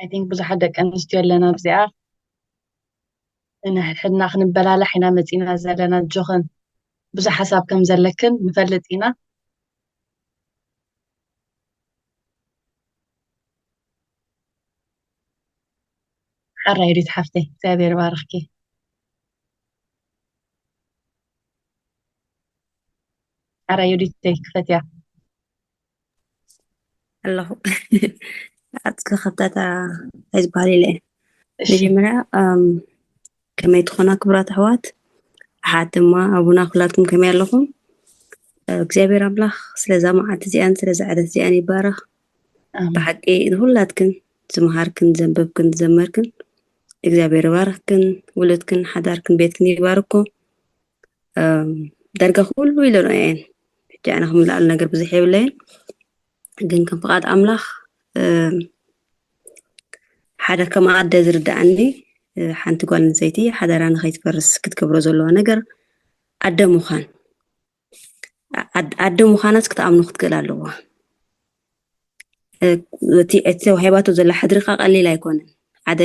I think ብዙሓት ደቂ ኣንስትዮ ኣለና ብዚኣ ንሕድሕድና ክንበላላሕ ኢና መፂና ዘለና ጆኽን ብዙሕ ሓሳብ ከም ዘለክን ንፈልጥ ኢና ሓራ ዩዲት ሓፍተይ እግዚአብሔር ይባርኽኪ ሓራ ዩዲተይ ክፈትያ ኣለኹ ኣፅቂ ከብታታ ኣይዝበሃል ኢለ መጀመርያ ከመይ ትኾና ክቡራት ኣሕዋት ሓት ድማ ኣቡና ኩላትኩም ከመይ ኣለኹም እግዚኣብሔር ኣምላኽ ስለዛ መዓልቲ እዚኣን ስለዛ ዓለት እዚኣን ይባረኽ ብሓቂ ንሁላትክን ዝመሃርክን ዘንበብክን ዘመርክን እግዚአብሔር ይባርኽክን ውለትክን ሓዳርክን ቤትክን ይባርኮ ዳርጋ ኩሉ ኢለና እየን ሕጂ ኣነ ክምላኣሉ ነገር ብዙሕ የብለየን ግን ከም ፍቓድ ኣምላኽ ሓደ ከም ኣደ ዝርዳእኒ ሓንቲ ጓል ኣንስተይቲ ሓዳራ ንኸይትፈርስ ክትገብሮ ዘለዋ ነገር ኣደ ምዃናስ ክትኣምኑ ክትክእል ኣለዋ እቲ ወሂባቶ ዘላ ሕድሪኻ ቀሊል ኣይኮነን ሓደ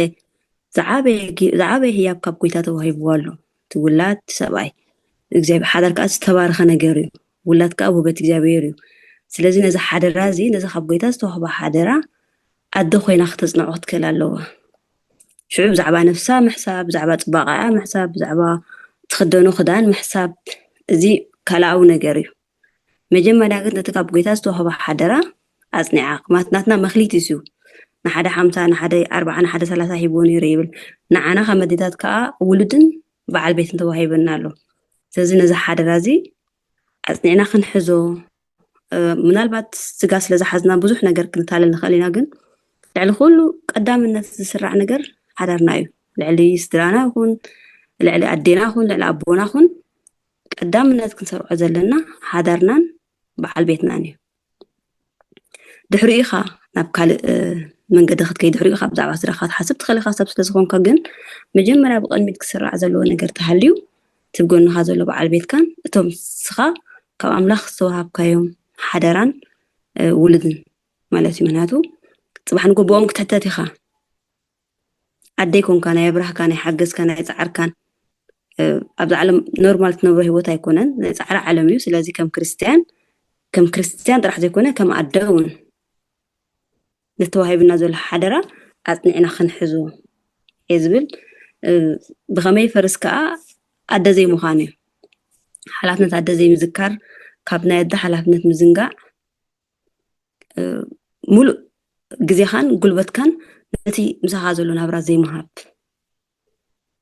ዝዓበየ ህያብ ካብ ጎይታ ተዋሂብዎ ኣሎ እቲ ውላድ ሰብኣይ እግዚኣብሔር ሓዳር ከዓ ዝተባረኸ ነገር እዩ ውላድ ከዓ ውበት እግዚኣብሔር እዩ ስለዚ ነዚ ሓደራ እዚ ነዚ ካብ ጎይታ ዝተዋህባ ሓደራ ኣደ ኮይና ክተፅንዖ ክትክእል ኣለዋ ሽዑ ብዛዕባ ነፍሳ ምሕሳብ ብዛዕባ ፅባቐኣ ምሕሳብ ብዛዕባ ትኽደኖ ክዳን ምሕሳብ እዚ ካልኣዊ ነገር እዩ መጀመርያ ግን ነቲ ካብ ጎይታ ዝተዋህባ ሓደራ ኣፅኒዓ ናትና መክሊት እዩ ንሓደ 50 ንሓደ 40 ንሓደ 30 ሂቦ ነይሩ ይብል ንዓና ከም ኣዴታት ከዓ ውሉድን በዓል ቤትን ተዋሂበና ኣሎ ስለዚ ነዚ ሓደራ እዚ ኣፅኒዕና ክንሕዞ ምናልባት ስጋ ስለዝሓዝና ብዙሕ ነገር ክንታለል ንኽእል ኢና ግን ልዕሊ ኩሉ ቀዳምነት ዝስራዕ ነገር ሓዳርና እዩ ልዕሊ ስድራና ይኹን ልዕሊ ኣዴና ይኹን ልዕሊ ኣቦና ይኹን ቀዳምነት ክንሰርዖ ዘለና ሓዳርናን በዓል ቤትናን እዩ ድሕሪኡ ኢኻ ናብ ካልእ መንገዲ ክትከይድ ድሕሪኡ ኢኻ ብዛዕባ ስድራኻ ትሓስብ ትኽእል ኢኻ ሰብ ስለዝኾንካ ግን መጀመርያ ብቕድሚት ክስራዕ ዘለዎ ነገር ተሃልዩ ትብጎንኻ ዘሎ በዓል ቤትካን እቶም ስኻ ካብ ኣምላኽ ዝተዋሃብካዮም ሓደራን ውልድን ማለት እዩ ምክንያቱ ፅባሕ ንጎቦኦም ክትሕተት ኢኻ ኣደይ ኮንካ ናይ ኣብራህካ ናይ ሓገዝካ ናይ ፃዕርካን ኣብዚ ዓለም ኖርማል ትነብሮ ሂወት ኣይኮነን ናይ ፃዕሪ ዓለም እዩ ስለዚ ከም ክርስቲያን ጥራሕ ዘይኮነ ከም ኣደ እውን ዝተዋሂብና ዘሎ ሓደራ ኣፅኒዕና ክንሕዞ እየ ዝብል ብኸመይ ፈርስ ከዓ ኣደ ዘይምዃን እዩ ሓላፍነት ኣደ ዘይምዝካር ካብ ናይ ኣደ ሓላፍነት ምዝንጋዕ ሙሉእ ግዜኻን ጉልበትካን ነቲ ምሳኻ ዘሎ ናብራ ዘይምሃብ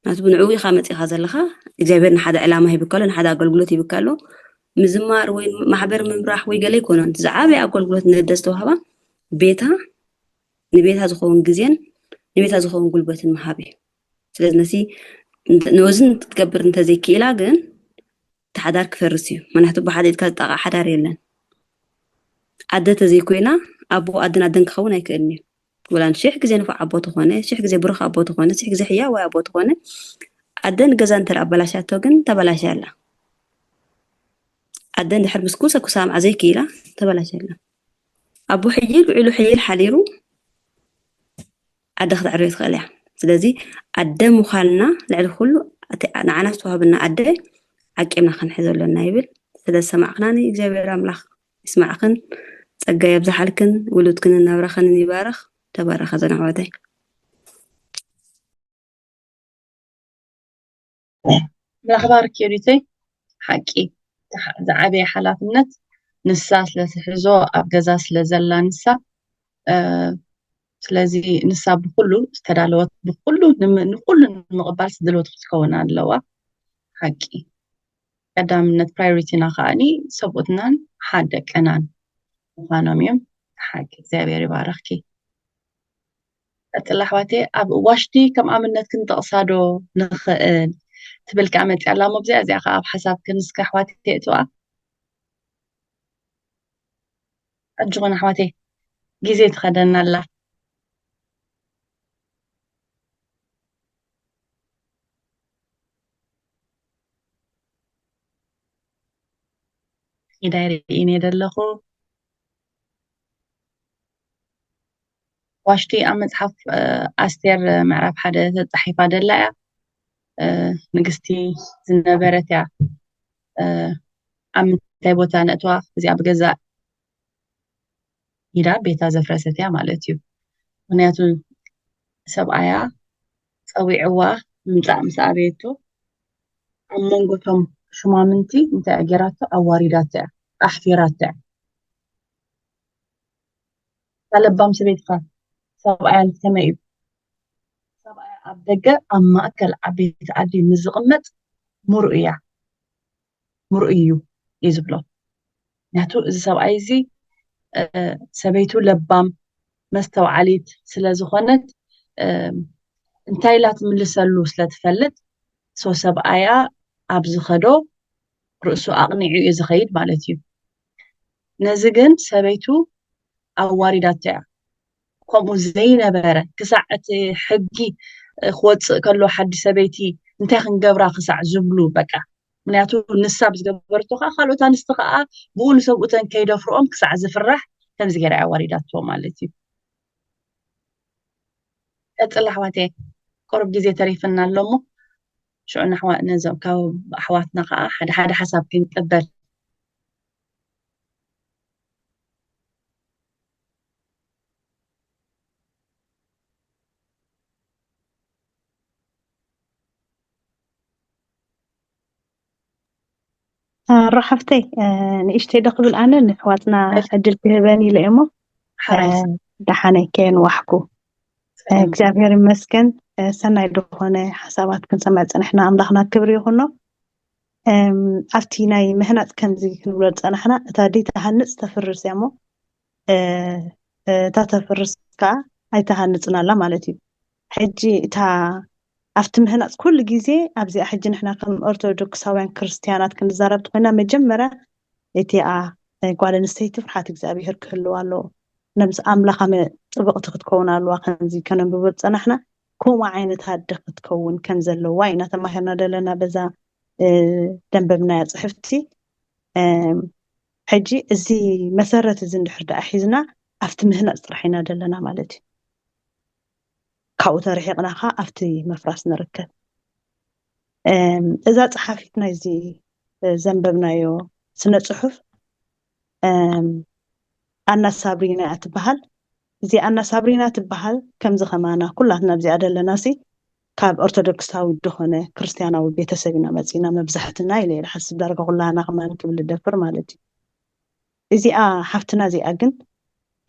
ናቱ ብንዕኡ ኢኻ መፂኻ ዘለኻ እግዚኣብሔር ንሓደ ዕላማ ሂብካ ኣሎ ንሓደ ኣገልግሎት ሂብካ ኣሎ ምዝማር ወይ ማሕበር ምምራሕ ወይ ገለ ይኮነን ዝዓበየ ኣገልግሎት ንህደ ዝተዋህባ ቤታ ንቤታ ዝኸውን ግዜን ንቤታ ዝኸውን ጉልበትን ምሃብ እዩ ስለዚ ነሲ ንወዝን ክትገብር እንተዘይክኢላ ግን ተሓዳር ክፈርስ እዩ ምክንያቱ ብሓደ ኢድካ ዝጠቕዓ ሓዳር የለን ኣደ ተዘይኮይና ኣቦ ኣደን ኣደን ክኸውን ኣይክእልን እዩ ወላን 1000 ግዜ ንፉዕ ኣቦ ተኾነ 1000 ግዜ ብሩኽ ኣቦ ተኾነ 1000 ግዜ ሕያዋይ ኣቦ ተኾነ ኣደን ገዛ እንተላ ኣበላሻቶ ግን ተበላሻ ኣላ ኣደን ድሕር ምስ ኩሳ ኩሳምዓ ዘይክኢላ ተበላሻ ኣላ ኣቦ ሕይል ውዕሉ ሕይል ሓሊሩ ኣደ ክትዕርዮ ትኽእል እያ ስለዚ ኣደ ምዃንና ልዕሊ ኩሉ ንዓና ዝተዋህብና ኣደ ዓቂምና ክንሕዞ ኣለና ይብል ስለዝሰማዕኽናኒ እግዚኣብሔር ኣምላኽ ይስማዕኽን ፀጋ የብዛሓልክን ውሉድክን ናብራኽንን ይባርኽ ተባረኸ ዘናዕወተይ ላኽባርክ የሪተይ ሓቂ ዝዓበየ ሓላፍነት ንሳ ስለትሕዞ ኣብ ገዛ ስለዘላ ንሳ ስለዚ ንሳ ብኩሉ ዝተዳለወት ብኩሉ ንኩሉ ንምቕባል ዝድለወት ክትከውን ኣለዋ ሓቂ ቀዳምነት ፕራዮሪቲና ከዓኒ ሰብኡትናን ሓደቀናን ምዃኖም እዮም ሓቂ እግዚኣብሔር ይባረኽኪ ቀጥላ ኣሕዋቴ ኣብ ዋሽቲ ከም ኣብነት ክንጠቕሳዶ ንኽእል ትብል ከዓ መፂ ኣላ መብዚኣ እዚኣ ከዓ ኣብ ሓሳብ ክንስካ ኣሕዋቴ እትዋ ኣጅኾን ኣሕዋቴ ግዜ ትኸደና ኣላ ኢዳ ይርኢን የደለኹ واشتي أم مصحف أستير معرف حدا تحيفا دلا نقستي زنبرتها أم تيبوتا نتوا زي أبجزاء إذا بيتا زفرستها مالتيو ونياتو سبعايا ፀዊዕዋ ምምፃእ ምስ ኣበየቶ ኣብ መንጎቶም ሽማምንቲ እንታይ ኣገራቶ ኣዋሪዳቶ እያ ኣሕፊራቶ እያ ካለባም ሰበይትካ ሰብኣያ ከመይ እዩ ሰብኣያ ኣብ ደገ ኣብ ማእከል ዓበይቲ ዓዲ ምዝቕመጥ ሙሩእ እያ ሙሩእ እዩ እዩ ዝብሎ ምክንያቱ እዚ ሰብኣይ እዚ ሰበይቱ ለባም መስተውዓሊት ስለ ዝኾነት እንታይ ላ ትምልሰሉ ስለ ትፈልጥ ሰብኣያ ኣብ ዝኸዶ ርእሱ ኣቕኒዑ እዩ ዝኸይድ ማለት እዩ ነዚ ግን ሰበይቱ ኣዋሪዳቶ እያ ከምኡ ዘይነበረ ክሳዕ እቲ ሕጊ ክወፅእ ከሎ ሓዲ ሰበይቲ እንታይ ክንገብራ ክሳዕ ዝብሉ በቃ ምክንያቱ ንሳ ብዝገበርቶ ከዓ ካልኦት ኣንስቲ ከዓ ብኡ ንሰብኡተን ከይደፍርኦም ክሳዕ ዝፍራሕ ከምዚ ገይራ ኣዋሪዳቶ ማለት እዩ ቀፅል ኣሕዋተይ قرب جزء تريفنا اللومو شو أنا نزوم كاو أحواتنا قا حدا حسب كنت قبل رحفتي نيشتي دقبل أنا نحواتنا أجل كهباني لأمو دحاني كين وحكو እግዚአብሔር ይመስገን ሰናይ ዝኾነ ሓሳባት ክንሰማዕ ፀናሕና ኣምላኽና ክብሪ ይኹኖ ኣብቲ ናይ ምህናፅ ከምዚ ክንብሎ ፀናሕና እታ ዲ ተሃንፅ ተፍርስ እያ እሞ እታ ተፍርስ ከዓ ኣይተሃንፅን ኣላ ማለት እዩ ሕጂ እታ ኣብቲ ምህናፅ ኩሉ ግዜ ኣብዚኣ ሕጂ ንሕና ከም ኦርቶዶክሳውያን ክርስትያናት ክንዛረብ ኮይና መጀመርያ እቲኣ ጓል ኣንስተይቲ ፍርሓት እግዚኣብሔር ክህልዋ ኣለዎ نمس أملاخ من طبقة تكون الواقع زي كنا ببض صنحنا كوم عينة هاد تكون كنزل واينا ثم هنا دلنا بذا دم ببناء صحفتي حجي زي مسارة زين حرد أحيزنا أفتم هنا صرحنا دلنا مالتي كاو تاريخنا خا أفتي مفراس نركب إذا صحفتنا زي زنببنا يو سنة صحف أنا سابرينا أتبهل زي أنا سابرينا أتبهل كم زخمانا كلنا بزي عدل ناسي كاب أرثوذكساوي الدخنة كريستياناوي بيتسابينا مزينا مبزحتنا إلي حسب درجة كلها نغمان قبل الدفر مالتي زي حفتنا زي أجن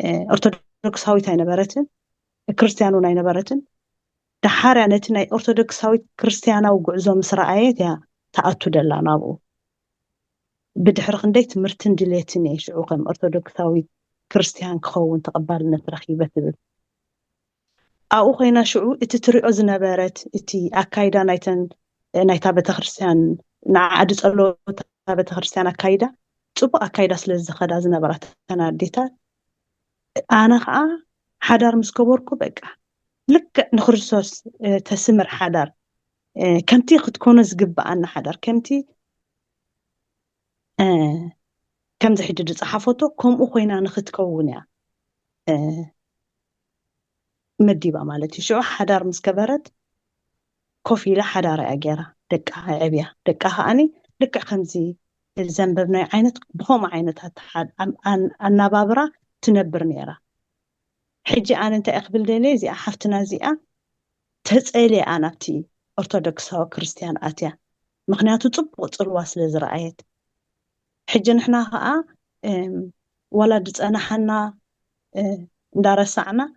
أرثوذكساوي تاينا برتن كريستيانو ناينا برتن دحارة نتنا أرثوذكساوي كريستياناوي قعزو مسرعيات يا تأتو دلانا بو بدحر خنديت مرتن دليتني شعوقم أرثوذكساوي كريستيان كخون تقبلنا ترخيبة تبل أو خينا شعو اتتريو زنبارت اتي أكايدا نايتا بتخريستيان نعادت ألو بتخريستيان أكايدا تبو أكايدا سلزخدا زنبارت أنا ديتا أنا حدار مسكبوركو بقى لك نخرسوس تسمر حدار كمتي قد كونز قب أنا حدار كمتي كم زي حدد صحافته كم أخوينا نختكون يا مديبة مالتي شو حدار مسكبرت كوفي لا حدار أجرا دقها عبيا دقها أني دق خمزي الزنب بني عينت بهم عينتها تحد أنا بابرا تنبر نيرا حجي أنا أنت أقبل دليل زي حفتنا زي تسألي أنا بتي أرثوذكس أو كريستيان أتيا مخنياتو تطبق الواصل زرعيت حجي نحنا ولد أنا حنا درسنا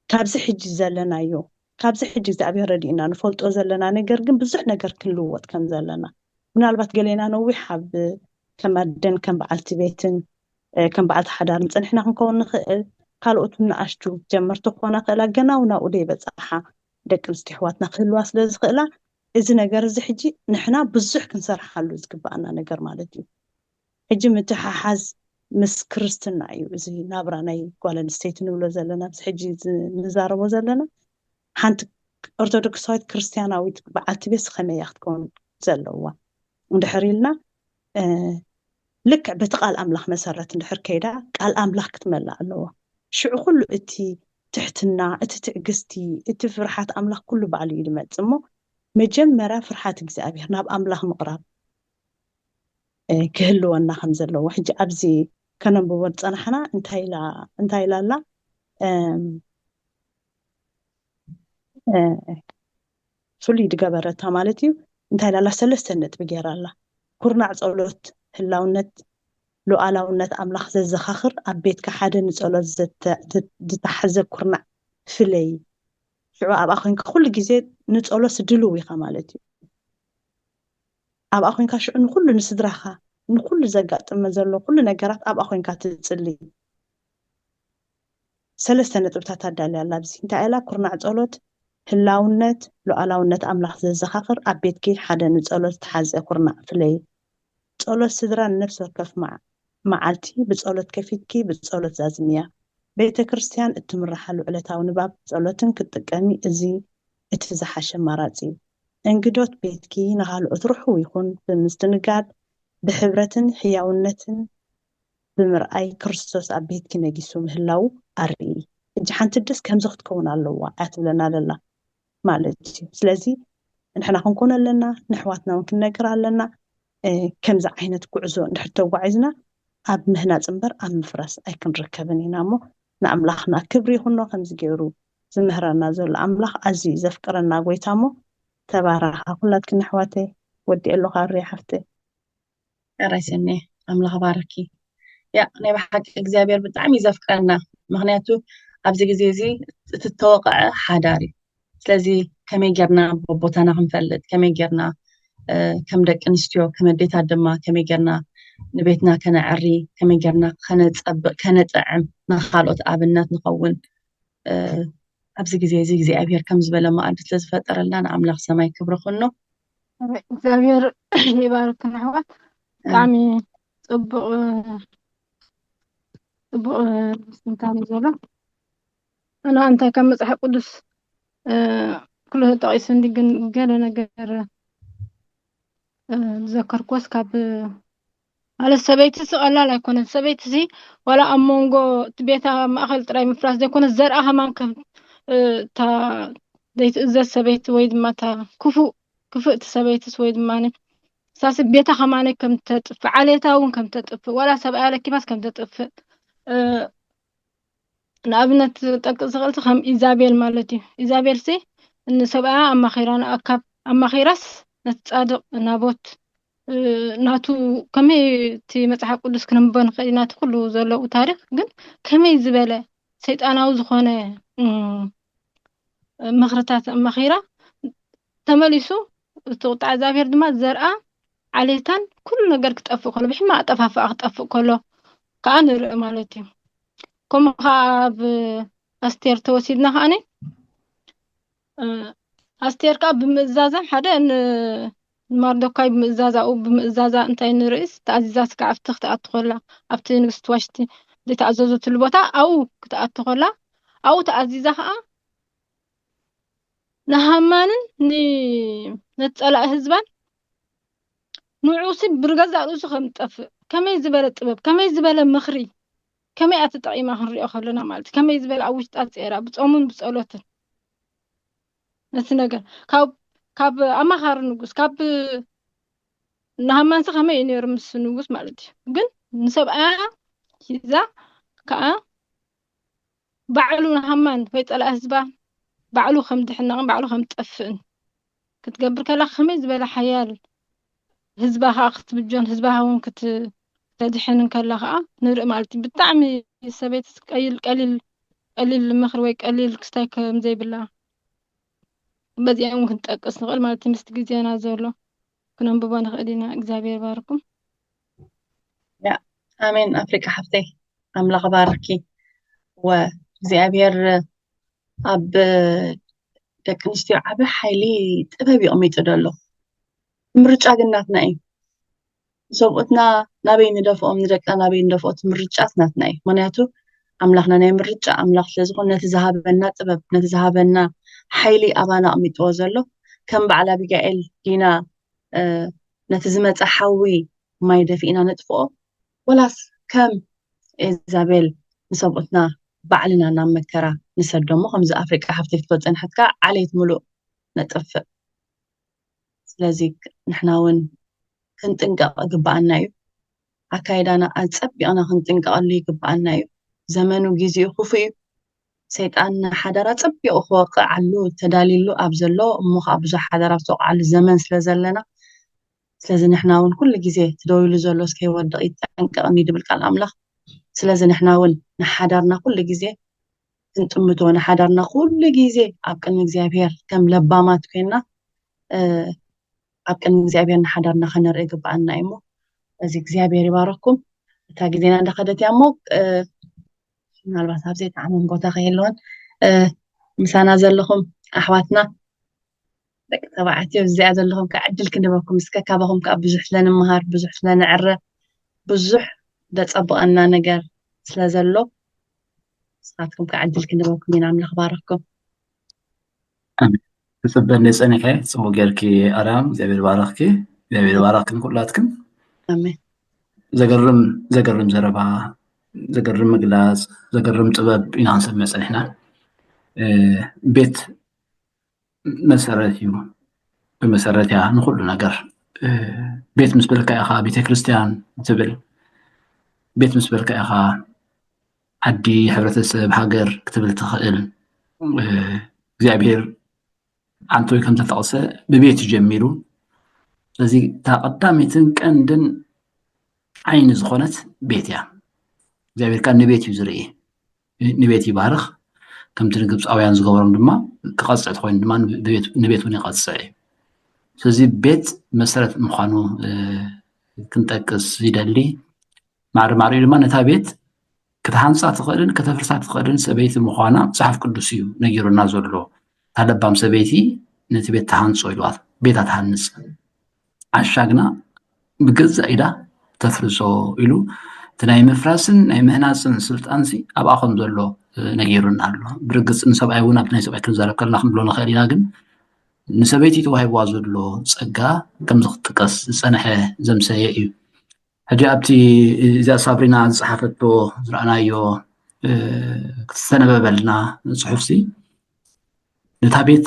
كابز حجي زلنا يو كابز حجي زعبي ردينا نفولت أزلنا نجرجن بزح نجر كله وقت كم زلنا من البات قلينا نوي حب كما دن كم بعلت بيتن كم بعد حدا نحنا نكون قالوا أتمنى أشتو جمرتو خونا قلا جناونا ودي بصحة دك استحواتنا خلوا أصل زخلا إذا نجر زحجي نحنا بزح كنسرح حلو زكبأنا نجر مالتي حجي متححز مس كريستنا أيو زي نابراني قال نستيتن ولا زلنا بس حجي نزار وزلنا حنت أرثوذكسايت كريستياناوي بعت بس خميخ تكون زلوا وندحريلنا لك بتقال أملاخ مسرت ندحر كيدا قال أملاخ كتملأ اللوا ሽዑ ኩሉ እቲ ትሕትና እቲ ትዕግስቲ እቲ ፍርሓት ኣምላኽ ኩሉ ባዕሉ እዩ ዝመጽእ እሞ መጀመርያ ፍርሓት እግዚኣብሔር ናብ ኣምላኽ ምቕራብ ክህልወና ከም ዘለዎ ሕጂ ኣብዚ ከነንብቦ ዝጸናሕና እንታይ ኢላ ኣላ ፍሉይ ድገበረታ ማለት እዩ እንታይ ኢላ ኣላ 3 ነጥቢ ገይራ ኣላ ኩርናዕ ጸሎት ህላውነት ሉዓላውነት ኣምላኽ ዘዘኻኽር ኣብ ቤትካ ሓደ ንጸሎት ዝተሓዘ ኩርናዕ ፍለይ ሽዑ ኣብኣ ኮንካ ኩሉ ግዜ ንጸሎት ድልው ኢኻ ማለት እዩ ኣብኣ ኮንካ ሽዑ ንኩሉ ንስድራኻ ንኩሉ ዘጋጥመ ዘሎ ኩሉ ነገራት ኣብኣ ኮንካ ትጽሊ 3 ነጥብታት ኣዳልያ ኣላ ኣብዚ እንታይ ኢላ ኩርናዕ ጸሎት ህላውነት ሉዓላውነት ኣምላኽ ዘዘኻኽር ኣብ ቤትኪ ሓደ ንጸሎት ዝተሓዘ ኩርናዕ ፍለይ ጸሎት ስድራ ንነፍሲ ወከፍ መዓልቲ ብጸሎት ከፊትኪ ብጸሎት ዛዝምያ ቤተ ክርስቲያን እትምራሓሉ ዕለታዊ ንባብ ጸሎትን ክትጥቀሚ እዚ እቲ ዝሓሸ ኣማራፂ እዩ እንግዶት ቤትኪ ንኻልኦት ርሑቕ ይኹን ብምስትንጋድ ብሕብረትን ሕያውነትን ብምርኣይ ክርስቶስ ኣብ ቤትኪ ነጊሱ ምህላው ኣርኢ እጂ ሓንቲ ደስ ከምዚ ክትከውን ኣለዋ ኣትብለና ዘላ ማለት እዩ ስለዚ ንሕና ክንኮን ኣለና ንሕዋትና እውን ክንነግር ኣለና ከምዚ ዓይነት ጉዕዞ እንድሕር ተጓዒዝና ኣብ ምህናፅ እምበር ኣብ ምፍራስ ኣይክንርከብን ኢና እሞ ንኣምላኽና ክብሪ ይኹኖ ከምዚ ገይሩ ዝምህረና ዘሎ ኣምላኽ ኣዝዩ ዘፍቅረና ጎይታ እሞ ተባረኻ ኩላትክን ኣሕዋተይ ወዲእ ኣለኻ ርያ ሓፍተይ ራይሰኒ ኣምላኽ ባረኪ ያ ናይ ብሓቂ እግዚኣብሔር ብጣዕሚ ዘፍቅረና ምክንያቱ ኣብዚ ግዜ እዚ እትተወቅዐ ሓዳር እዩ ስለዚ ከመይ ጌርና ቦታና ክንፈልጥ ከመይ ጌርና ከም ደቂ ኣንስትዮ ከም ኣዴታት ድማ ከመይ ጌርና ንቤትና ከነዕሪ ከመይ ጌርና ከነፀብቕ ከነጥዕም ንኻልኦት ኣብነት ንኸውን ኣብዚ ግዜ እዚ እግዚኣብሔር ከም ዝበለ መኣዲ ስለዝፈጠረልና ንኣምላኽ ሰማይ ክብሪ ኩኖ እግዚአብሔር ይባርክና ኣሕዋት ብጣዕሚ ፅቡቅ ምስትንታን እዩ ዘሎ ኣነ እንታይ ካብ መፅሓፍ ቅዱስ ኩሉ ተጠቂሱ እንዲ ግን ገለ ነገር ዘከርኮስ ካብ ማለት ሰበይቲ ቀላል ኣይኮነን ሰበይቲ እዚ ዋላ ኣብ መንጎ እቲ ቤታ ማእኸል ጥራይ ምፍራስ ዘይኮነ ዘርኣ ከማን ከም እታ ዘይትእዘዝ ሰበይቲ ወይ ድማ እታ ክፉእ እቲ ሰበይትስ ወይ ድማ ሳሲ ቤታ ከማነይ ከም ተጥፍእ ዓሌታ እውን ከም ተጥፍእ ዋላ ሰብኣያ ለኪማስ ከም ተጥፍእ ንኣብነት ጠቅስ ዝኽእልቲ ከም ኢዛቤል ማለት እዩ ኢዛቤል ሲ ንሰብኣያ ኣማኺራስ ነቲ ጻድቕ ናቦት ናቱ ከመይ እቲ መጽሓፍ ቅዱስ ክንንበብ ንኽእል ኢና እቲ ኩሉ ዘለዉ ታሪክ ግን ከመይ ዝበለ ሰይጣናዊ ዝኾነ ምኽርታት ኣማኺራ ተመሊሱ እቲ ቁጣዕ እግዚኣብሔር ድማ ዘርኣ ዓሌታን ኩሉ ነገር ክጠፍእ ከሎ ብሕማ ኣጠፋፍኣ ክጠፍእ ከሎ ከዓ ንርኢ ማለት እዩ ከምኡ ከዓ ኣብ ኣስቴር ተወሲድና ከዓነ ኣስቴር ከዓ ብምእዛዛ ሓደ ንማርዶካይ ብምእዛዛ እንታይ ንርእስ ተኣዚዛስ ከዓ ኣብቲ ክትኣቱ ከላ ኣብቲ ንግስቲ ዋሽቲ ዘይተኣዘዘትሉ ቦታ ኣብኡ ክትኣቱ ከላ ኣብኡ ተኣዚዛ ከዓ ንሃማንን ነቲ ጸላኢ ህዝባን ንዑሲ ብርገዛእ ርእሱ ከም ዝጠፍእ ከመይ ዝበለ ጥበብ ከመይ ዝበለ ምኽሪ ከመይ ኣተጠቂማ ክንሪኦ ከለና ማለት ከመይ ዝበለ ኣብ ውሽጣ ፀራ ብጾሙን ብጸሎትን ነቲ ነገር ካብ ኣማኻሪ ንጉስ ካብ ንሃማንሲ ከመይ እዩ ነይሩ ምስ ንጉስ ማለት እዩ ግን ንሰብኣያ ሂዛ ከዓ ባዕሉ ንሃማን ወይ ጸላኢ ህዝባ ባዕሉ ከም ድሕነቕን ባዕሉ ከም ጠፍእን ክትገብር ከላ ከመይ ዝበለ ሓያል ህዝባኻ ክትብጆን ህዝባኻ እውን ክትድሕንን ከላ ከዓ ንርኢ ማለት እዩ ብጣዕሚ ሰበይቲ ቀሊል ምኽሪ ወይ ቀሊል ክስታይ ከም ዘይብላ በዚኣ እውን ክንጠቅስ ንኽእል ማለት እዩ ምስቲ ግዜና ዘሎ ክነንብቦ ንኽእል ኢና እግዚኣብሔር ባርኩም ያ ኣሜን ኣፍሪካ ሓፍተይ ኣምላኽ ባርኪ ወእግዚኣብሔር ኣብ ደቂ ኣንስትዮ ዓብዪ ሓይሊ ጥበብ ይቕሚጡ ደሎ ምርጫ ግናትና እዩ ሰብኡትና ናበይ ንደፍኦም ንደቅና ናበይ ንደፍኦት ምርጫት ናትና እዩ ምክንያቱ ኣምላኽና ናይ ምርጫ ኣምላኽ ስለዝኾነ ነቲ ዝሃበና ጥበብ ነቲ ዝሃበና ሓይሊ ኣባና ኣቕሚጥዎ ዘሎ ከም በዓል ኣቢጋኤል ዲና ነቲ ዝመፀ ሓዊ ማይ ደፊእና ነጥፍኦ ወላስ ከም ኢዛቤል ንሰብኡትና ባዕልና ናብ መከራ ንሰዶሞ ከምዚ ኣፍሪቃ ሃፍተይት በፅንሕትካ ዓለይት ሙሉእ ነጥፍእ ስለዚ ንሕና እውን ክንጥንቀቕ ግባአና እዩ ኣካይዳና ኣፀቢቕና ክንጥንቀቐሉ ይግባአና እዩ ዘመኑ ጊዜኡ ክፉ እዩ ሰይጣን ሓደራ ፀቢቑ ክወቅዓሉ ተዳሊሉ ኣብ ዘሎ እሞ ከዓ ብዙሕ ሓደራ ዝወቅዓሉ ዘመን ስለ ዘለና ስለዚ ንሕና እውን ኩሉ ግዜ ትደውሉ ዘሎ እስከይወድቕ ይጠንቀቕኒ ድብል ቃል ኣምላኽ ስለዚ ንሕና እውን ንሓዳርና ኩሉ ግዜ ክንጥምቶ ንሓዳርና ኩሉ ግዜ ኣብ ቅድሚ እግዚኣብሔር ከም ለባማት ኮይና ኣብ ቅድሚ እግዚኣብሔር ንሓዳርና ክነርኢ ግባአና እዩ እሞ እዚ እግዚኣብሔር ይባረኩም እታ ግዜና እንዳኸደት እያ እሞ ምናልባት ኣብ ዘይተዓመም ቦታ ከይህልዎን ምሳና ዘለኹም ኣሕዋትና ደቂ ተባዕትዮ እዚኣ ዘለኹም ከዕድል ክንበኩም እስከ ካባኹም ከዓ ብዙሕ ስለንምሃር ብዙሕ ስለንዕረ ብዙሕ ዘፀብቐና ነገር ስለ ዘሎ ንስኻትኩም ከዕድል ክንበኩም ኢና ኣምላኽ ባረኩም ኣሜን ብፅበ ንፀኒሐ ፅቡቅ ጌርኪ ኣርያም እግዚኣብሔር ባረኽኪ እግዚኣብሔር ባረኽክን ኩላትክን ኣሜን ዘገርም ዘረባ ዘገርም ምግላፅ ዘገርም ጥበብ ኢና ክንሰምዕ ፀኒሕና ቤት መሰረት እዩ ብመሰረት እያ ንኩሉ ነገር ቤት ምስ በልካ ኢኻ ቤተ ክርስቲያን ትብል ቤት ምስ በልካ ኢኻ ዓዲ ሕብረተሰብ ሃገር ክትብል ትኽእል እግዚኣብሔር ዓንተ ወይ ከም ዝተጠቕሰ ብቤት ጀሚሩ ስለዚ እታ ቀዳሚትን ቀንድን ዓይኒ ዝኾነት ቤት እያ እግዚኣብሔር ከዓ ንቤት እዩ ዝርኢ ንቤት ይባርኽ ከምቲ ንግብፃውያን ዝገበሮም ድማ ክቐፅዕ ተኮይኑ ድማ ንቤት እውን ይቐፅዕ እዩ ስለዚ ቤት መሰረት ምዃኑ ክንጠቅስ ይደሊ ማዕረ ማዕሪኡ ድማ ነታ ቤት ከተሃንፃ ትኽእልን ከተፍርሳ ትኽእልን ሰበይቲ ምዃና መፅሓፍ ቅዱስ እዩ ነጊሩና ዘሎ እታ ለባም ሰበይቲ ነቲ ቤት ተሃንፆ ኢልዋ ቤታ ትሃንፅ ዓሻግና ብገዛእ ኢዳ ተፍርሶ ኢሉ እቲ ናይ ምፍራስን ናይ ምህናፅን ስልጣን ኣብኣ ከም ዘሎ ነጊሩና ኣሎ ብርግፅ ንሰብኣይ እውን ኣብቲ ናይ ሰብኣይ ክንዛረብ ከለና ክንብሎ ንኽእል ኢና ግን ንሰበይቲ ተዋሂብዋ ዘሎ ፀጋ ከምዚ ክጥቀስ ዝፀንሐ ዘምሰየ እዩ ሕጂ ኣብቲ እዚኣ ሳብሪና ዝፀሓፈቶ ዝረኣናዮ ክትተነበበልና ፅሑፍ ነታ ቤት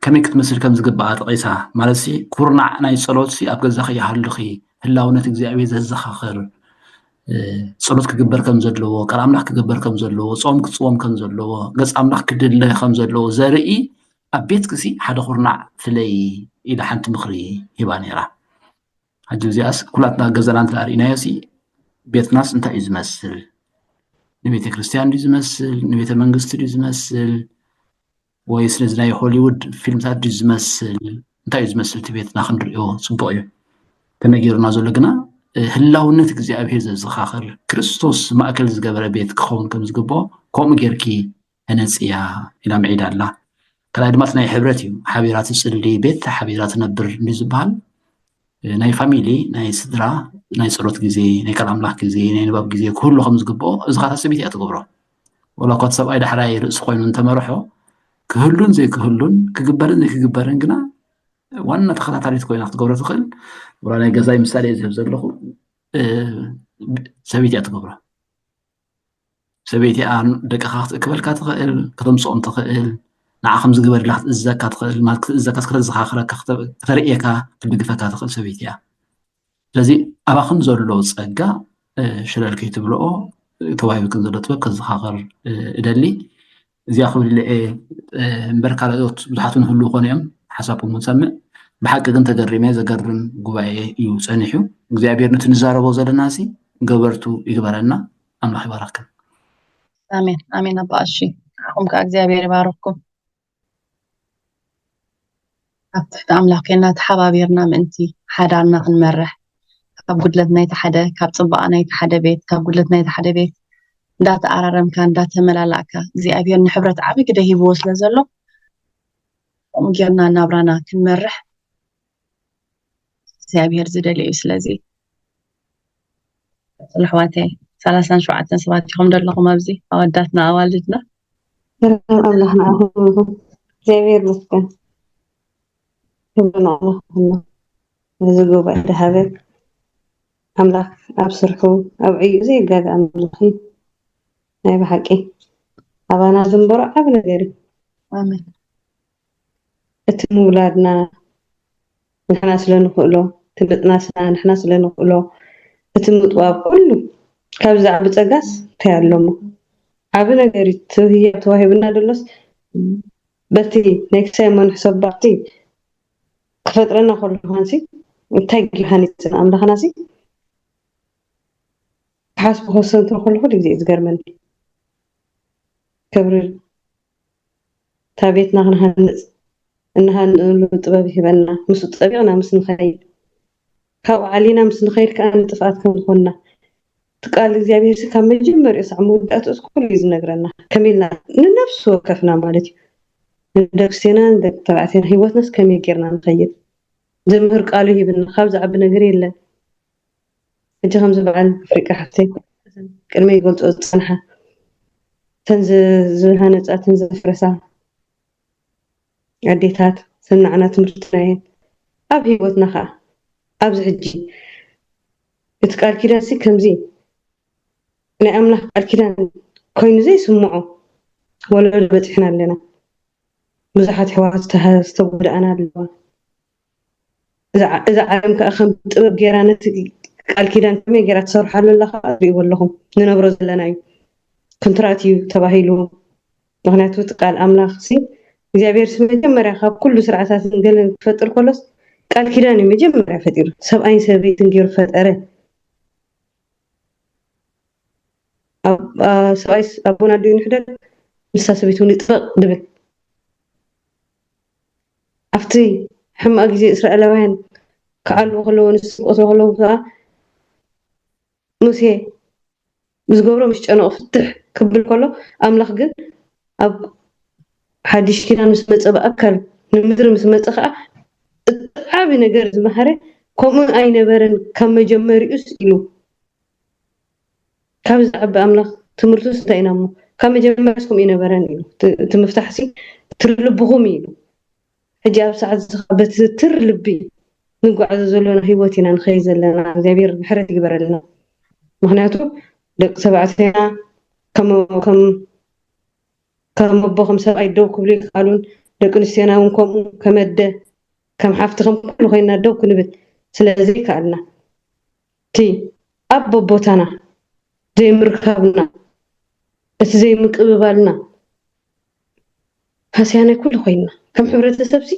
ከመይ ክትመስል ከም ዝግባኣ ጠቂሳ ማለት ኩርናዕ ናይ ፀሎት ኣብ ገዛኺ ይሃልኺ ህላውነት እግዚኣብሔር ዘዘኻኽር ፀሎት ክግበር ከም ዘለዎ ቃል ኣምላኽ ክግበር ከም ዘለዎ ፆም ክፅወም ከም ዘለዎ ገፅ ኣምላኽ ክድለ ከም ዘለዎ ዘርኢ ኣብ ቤት ክሲ ሓደ ኩርናዕ ፍለይ ኢላ ሓንቲ ምኽሪ ሂባ ነይራ ሕጂ እዚኣስ ኩላትና ገዛና እንተርእናዮ ቤትናስ እንታይ እዩ ዝመስል ንቤተ ክርስቲያን ድዩ ዝመስል ንቤተ መንግስቲ ድዩ ዝመስል ወይስ ነዚ ናይ ሆሊውድ ፊልምታት ድዩ ዝመስል እንታይ እዩ ዝመስል እቲ ቤትና ክንሪኦ ፅቡቅ እዩ ተነጊሩና ዘሎ ግና ህላውነት እግዚኣብሔር ዘዘኻኽር ክርስቶስ ማእከል ዝገበረ ቤት ክኸውን ከም ዝግብኦ ከምኡ ጌርኪ ህነፅያ ኢላ ምዒዳ ኣላ ካልኣይ ድማ ናይ ሕብረት እዩ ሓቢራ ትፅሊ ቤት ሓቢራ ትነብር እንዲ ዝበሃል ናይ ፋሚሊ ናይ ስድራ ናይ ፀሎት ግዜ ናይ ቃል ኣምላኽ ግዜ ናይ ንባብ ግዜ ክህሉ ከም ዝግብኦ እዚ ካታ ሰበይቲ እያ ትገብሮ ወላ እኳ እቲ ሰብኣይ ዳሕራይ ርእሲ ኮይኑ እንተመርሖ ክህሉን ዘይክህሉን ክግበርን ዘይክግበርን ግና ዋና ተኸታታሊት ኮይና ክትገብሮ ትኽእል ወላ ናይ ገዛይ ምሳሌ ዝህብ ዘለኹ ሰበይቲ እያ ትገብሮ ሰበይቲ እያ ደቅኻ ክትእክበልካ ትኽእል ከተምፅኦም ትኽእል ንዓ ከም ዝግበር ኢላ ክትእዘካ ትኽእል ማለት ክትእዘካስ ከተዘኻኽረካ ክተርእየካ ክትድግፈካ ትኽእል ሰበይቲ እያ ስለዚ ኣባኽን ዘሎ ፀጋ ሽለል ከይትብልኦ ተዋሂብክን ዘሎ ጥበብ ከዘኻኽር እደሊ እዚኣ ክብል እምበር ካልኦት ብዙሓት ንህሉ ኮኑ እዮም ሓሳብኩም ንሰምዕ ብሓቂ ግን ተገሪመ ዘገርም ጉባኤ እዩ ፀኒሑ እግዚኣብሔር ነቲ ንዛረቦ ዘለና ገበርቱ ይግበረና ኣምላኽ ይባረክን ኣሜን ኣሜን ኣባ እሺ ንዓኹም ከዓ እግዚኣብሔር ይባረክኩም ኣብ ትሕቲ ኣምላኽ ኮይና ተሓባቢርና ምእንቲ ሓዳርና ክንመርሕ ካብ ጉድለት ናይቲ ሓደ ካብ ፅባቐ ናይቲ ሓደ ቤት ካብ ጉድለት ናይቲ ሓደ ቤት እንዳተኣራረምካ እንዳተመላላእካ እግዚኣብሔር ንሕብረት ዓብይ ግደ ሂብዎ ስለ ዘሎ ከምኡ ጌርና ናብራና ክንመርሕ እግዚኣብሔር ዝደልዩ እዩ ስለዚ ኣሕዋተይ 37 ሰባት ኢኹም ዘለኹም ኣብዚ ኣወዳትና ኣዋልድና ኣምላኽ ንዓኹም እግዚኣብሔር ይመስገን ክብርና ኣለኹም እዚ ጉባኤ ድሃበ ኣምላኽ ኣብ ስርሑ ኣብ ዕዩ ዘይጋግእ ኣምላኽ እዩ ናይ ብሓቂ ኣባና ዝንበሮ ዓብ ነገር እዩ ኣሜን እቲ ምውላድና ንሕና ስለንኽእሎ እቲ ምጥናስና ንሕና ስለንኽእሎ እቲ ምጥዋብ ኩሉ ካብ ዛዕቢ ፀጋስ እንታይ ኣሎሞ ዓብ ነገር እዩ ተዋሂብና ደሎስ በቲ ናይ ክሳይ መንሕሰብ ባዕቲ ክፈጥረና ከሎ ኻንሲ እንታይ ግልሃኒትን ኣምላኽናሲ ሓስቢ ከሰንቶ ከሎ ኩሉ ግዜ ዝገርመኒ ክብሪ ታቤትና ክንሃንፅ እናሃንፅሉ ጥበብ ሂበና ምስ ጠቢቕና ምስ ንኸይድ ካብ ዓሊና ምስ ንኸይድ ከዓ ንጥፍኣት ከም ዝኾንና ትቃል እግዚኣብሔር ካብ መጀመርኡ ሳዕ መወዳእቱ ኩሉ እዩ ዝነግረና ከመኢልና ንነፍሲ ወከፍና ማለት እዩ ንደቂ ኣንስትዮና ንደቂ ተባዕትዮና ሂወትናስ ከመይ ጌርና ንኸይድ ዘምህር ቃሉ ሂብና ካብ ዝዓቢ ነገር የለን ሕጂ ከምዚ በዓል ኣፍሪቃ ሓፍተይ ቅድመ ይገልፆ ዝፀንሓ ተን ዝሃነፃ ተን ዘፍረሳ ኣዴታት ሰናዕና ትምህርትና እየን ኣብ ሂወትና ከዓ ኣብዚ ሕጂ እቲ ቃል ኪዳን ሲ ከምዚ ናይ ኣምላኽ ቃል ኪዳን ኮይኑ ዘይስምዖ ወለዶ በፂሕና ኣለና ብዙሓት ኣሕዋት ዝተጎዳእና ኣለዋ እዛ ዓለም ከዓ ከም ጥበብ ጌራ ነቲ ቃል ኪዳን ከመይ ጌራ ትሰርሓሉ ኣላ ከዓ ትሪእዎ ኣለኹም ንነብሮ ዘለና እዩ ኮንትራት እዩ ተባሂሉ ምክንያቱ እቲ ቃል ኣምላኽ ሲ እግዚኣብሔር መጀመርያ ካብ ኩሉ ስርዓታትን ገለን ክፈጥር ከሎስ ቃል ኪዳን እዩ መጀመርያ ፈጢሩ ሰብኣይን ሰበይትን ገይሩ ፈጠረ ሰብኣይ ኣቦና ድዩ ንሕደር ንሳ ሰበይት እውን ይጥበቕ ድብል ኣብቲ ሕማቕ ግዜ እስራኤላውያን ክዓልቡ ከለዎ ንስቆትዎ ከለዉ ከዓ ሙሴ ዝገብሮ ምስ ጨነቑ ፍትሕ ክብል ከሎ ኣምላኽ ግን ኣብ ሓድሽ ኪዳን ምስ መፀ ብኣካል ንምድሪ ምስ መፀ ከዓ ዓብዪ ነገር ዝመሃረ ከምኡ ኣይነበረን ካብ መጀመሪኡስ ኢሉ ካብ ዝዓቢ ኣምላኽ ትምህርቱስ እንታይ ኢና እሞ ካብ መጀመርያስ ከምኡ ይነበረን ኢሉ እቲ ምፍታሕ ሲ ትርልብኹም ኢሉ ሕጂ ኣብ ሰዓት በቲ ትር ልቢ ንጓዓዞ ዘለና ሂወት ኢና ንኸይድ ዘለና እግዚኣብሔር ምሕረት ይግበረልና ምክንያቱ ደቂ ተባዕትዮና ከም ኣቦ ከም ሰብኣይ ደው ክብሉ ይከኣሉን ደቂ ኣንስትዮና እውን ከምኡ ከመደ ከም ሓፍቲ ከም ኩሉ ኮይና ደው ክንብል ስለዚ ይከኣልና እቲ ኣብ ቦታና ዘይምርካብና እቲ ዘይምቅብባልና ሃስያናይ ኩሉ ኮይና ከም ሕብረተሰብ ሲ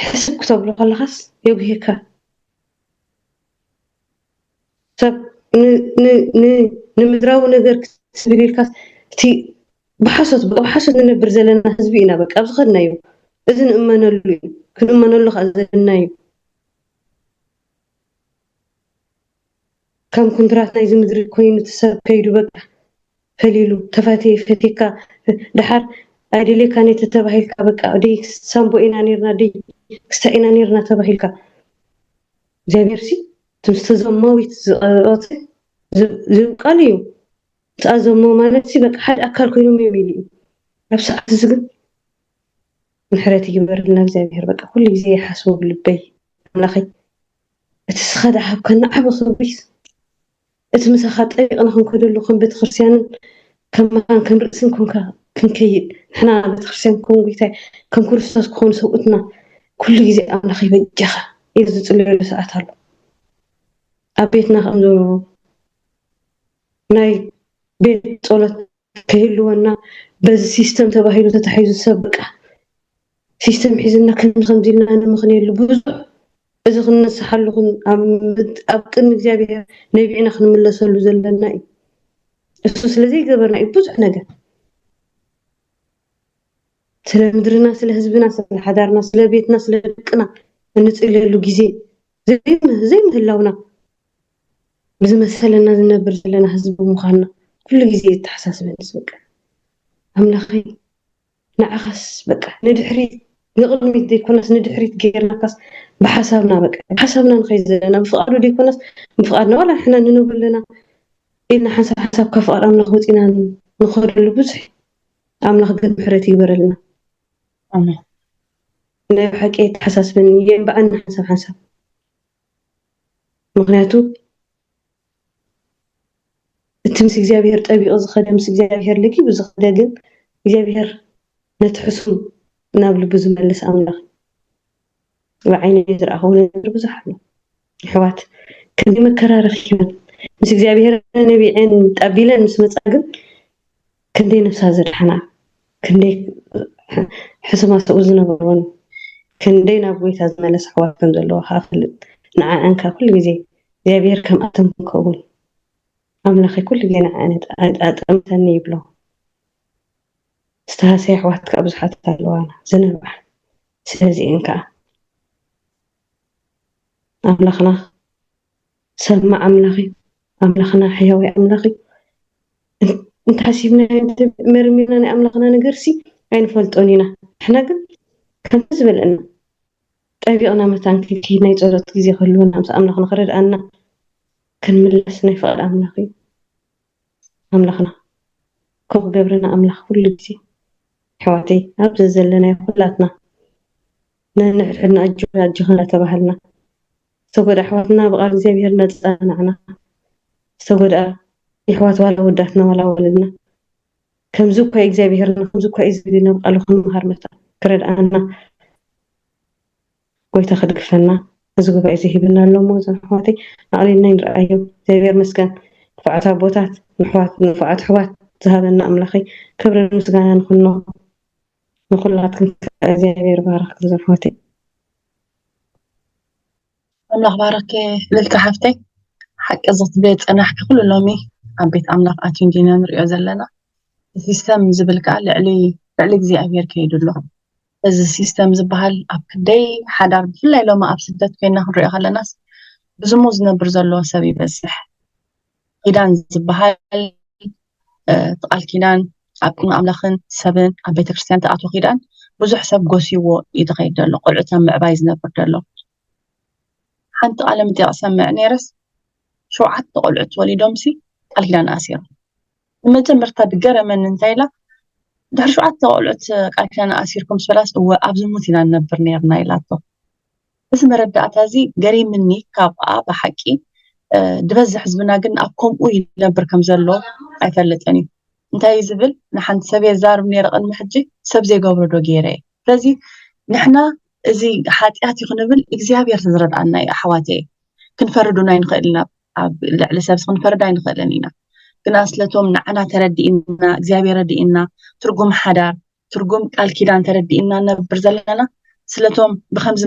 ሕስብ ክተብሎ ከለኻስ የጉሄካ ሰብ ንምድራዊ ነገር ክትስብል ኢልካስ እቲ ብሓሶት ንነብር ዘለና ህዝቢ ኢና በቃ ኣብዚ ኸድናዮ እዚ ንእመነሉ እዩ ክንእመነሉ ከዓ ዘለና እዩ ከም ኮንትራት ናይዚ ምድሪ ኮይኑ ትሰብ ከይዱ በቃ ፈሊሉ ተፋትየ ፈቲካ ድሓር ኣይደሌካ ነይ ተተባሂልካ በቃ ደይ ሳምቦ ኢና ነርና ደይ ክስታ ኢና ነርና ተባሂልካ እግዚኣብሔር ሲ ትምስተዘማዊት ዝቐረፆት ዝብቃል እዩ ተኣዘሞ ማለት ሲ በቃ ሓደ ኣካል ኮይኖም እዮም ኢሉ እዩ ኣብ ሰዓት እዚ ግን ምሕረት ይግበረልና እግዚኣብሔር በቃ ኩሉ ግዜ ይሓስቦ ብልበይ ኣምላኸይ እቲ ስኻ ድሓብከና ዓብ ክብሪስ እቲ ምሳኻ ጠቢቕና ክንከደሉ ከም ቤተክርስትያንን ከም መኻን ከም ርእስን ኮንካ ክንከይድ ንሕና ቤተክርስትያን ከም ጎይታይ ከም ክርስቶስ ክኾኑ ሰብኡትና ኩሉ ግዜ ኣምላኸይ በጃኻ ኢሉ ዝፅልየሉ ሰዓት ኣሎ ኣብ ቤትና ከም ዘሎ ናይ ቤት ጸሎት ክህልወና በዚ ሲስተም ተባሂሉ ተታሒዙ ሰብ በቃ ሲስተም ሒዝና ከምዚ ኢልና ንምኽንየሉ ብዙሕ እዚ ክንነስሓሉ ኣብ ቅድሚ እግዚኣብሔር ነቢዕና ክንምለሰሉ ዘለና እዩ እሱ ስለዚ ይገበርና እዩ ብዙሕ ነገር ስለ ምድርና ስለ ህዝብና ስለ ሓዳርና ስለ ቤትና ስለ ደቅና እንፅልየሉ ግዜ ዘይምህላውና ብዝመሰለና ዝነብር ዘለና ህዝቢ ምዃንና ኩሉ ግዜ የተሓሳስበንስ በቃ ኣምላኸይ ንዓኻስ በቃ ንድሕሪት ንቅድሚት ዘይኮነስ ንድሕሪት ገይርናካስ ብሓሳብና በቃ ብሓሳብና ንኸይድ ዘለና ብፍቃዱ ዘይኮነስ ብፍቃድና ዋላ ንሕና ንነብር ኣለና ኢልና ሓንሳብ ካብ ፍቃድ ኣምላኽ ወፂና ንኸደሉ ብዙሕ ኣምላኽ ግን ምሕረት ይግበረልና ኣሜን ናይ ብሓቂ የተሓሳስበኒ እየን በዓልና ሓንሳብ ምክንያቱ እቲ ምስ እግዚኣብሔር ጠቢቑ ዝኸደ ምስ እግዚኣብሔር ልጊቡ ዝኸደ ግን እግዚኣብሔር ነቲ ሕሱም ናብ ልቡ ዝመልስ ኣምላኽ ብዓይነይ ዝረኣኹ ነገር ብዙሕ ኣሎ ኣሕዋት ክንዲ መከራረኺ ይኮን ምስ እግዚኣብሔር ነቢዕን ጣቢለን ምስ መፃ ግን ክንደይ ነፍሳ ዘድሓና ክንደይ ሕሱማት ኣብኡ ዝነበሩን ክንደይ ናብ ጎይታ ዝመለስ ኣሕዋት ከም ዘለዋ ካፍልጥ ንዓኣን ካብ ኩሉ ግዜ እግዚኣብሔር ከም ኣቶም ክኸውን ኣምላኸይ ኩሉ ግዜ ንዓኣን ኣጠምተኒ ይብሎ ዝተሃሰየ ኣሕዋት ከዓ ብዙሓት ኣለዋና ዝነብዓ ስለዚአን ከዓ ኣምላኽና ሰማዕ ኣምላኽ እዩ ኣምላኽና ሕያዊ ኣምላኽ እዩ እንተሓሲብና መርሚርና ናይ ኣምላኽና ነገርሲ ኣይንፈልጦን ኢና ንሕና ግን ከምቲ ዝበለና ጠቢቕና መታንክኪ ናይ ፀሎት ግዜ ክህልወና ምስ ኣምላኽ ንኽረድኣና ክንምለስ ናይ ፍቕዲ ኣምላኽ እዩ ኣምላኽና ከምኡ ክገብረና ኣምላኽ ኩሉ ግዜ ኣሕዋተይ ኣብዚ ዘለና ኩላትና ነንሕድሕድና ኣጅኽና ተባሃልና ዝተጎዳ ኣሕዋትና ብቓል እግዚኣብሔር ነፃናዕና ዝተጎዳ ኣሕዋት ዋላ ወዳትና ዋላ ወለድና ከምዚ እኳ እግዚኣብሔርና ከምዚ እኳ እዩ ዝብልና ብቓሉ ክንምሃር ክረድኣና ጎይታ ክድግፈና እዚ ጉባኤ እዚ ሂብና ኣሎ እሞ እዞም ኣሕዋተይ ኣቕሊልና ይንረኣዮ እግዚኣብሔር መስገን ንፉዓት ኣቦታት ንፉዓት ኣሕዋት ዝሃበና ኣምላኸይ ክብርን ምስጋና ንኩኖ ንኩላትኩም እግዚኣብሔር ባረኽ እዞም ኣሕዋተይ ኣምላኽ ባረክ ልልካ ሓፍተይ ሓቂ ዝኽትበየ ፀናሕኪ ኩሉ ሎሚ ኣብ ቤት ኣምላኽ ኣትዩ እንዲና ንሪኦ ዘለና ሲስተም ዝብል ከዓ ልዕሊ እግዚኣብሔር ከይዱ ኣሎ እዚ ሲስተም ዝበሃል ኣብ ክንደይ ሓዳር ብፍላይ ሎማ ኣብ ስደት ኮይና ክንሪኦ ከለናስ ብዝሙ ዝነብር ዘለዎ ሰብ ይበዝሕ ኪዳን ዝበሃል ቃል ኪዳን ኣብ ቅድሚ ኣምላኽን ሰብን ኣብ ቤተክርስትያን ተኣትዎ ኪዳን ብዙሕ ሰብ ጎሲዎ እዩ ዝኸይድ ዘሎ ቆልዑት ኣብ ምዕባይ ዝነብር ዘሎ ሓንቲ ቃለ መጠይቕ ሰምዕ ነይረስ 7 ቆልዑት ወሊዶምሲ ቃል ኪዳን ኣሲሮም ንመጀመርታ ድገረመኒ እንታይ ኢላ ድሕሪ 7 ቆልዑት ቃል ኪዳን ኣሲርኩም ስበላስ እወ ኣብ ዝሙት ኢና ንነብር ነርና ኢላቶ እዚ መረዳእታ እዚ ገሪምኒ ካብኣ ብሓቂ ድበዝሕ ህዝብና ግን ኣብ ከምኡ ይነብር ከም ዘሎ ኣይፈልጥን እዩ እንታይ ዝብል ንሓንቲ ሰብ የዛርብ ነይረ ቅድሚ ሕጂ ሰብ ዘይገብሮ ዶ ገይረ ስለዚ ንሕና እዚ ሓጢኣት ይኹንብል እግዚኣብሔር ዝረድኣና እዩ ኣሕዋተይ ክንፈርዱና ይንኽእልና ኣብ ልዕሊ ሰብ ክንፈርድ ኣይንኽእልን ኢና ግን ኣስለቶም ንዓና ተረዲእና እግዚኣብሔር ረዲእና ትርጉም ሓዳር ትርጉም ቃል ኪዳን ተረዲእና ነብር ዘለና ስለቶም ብከምዚ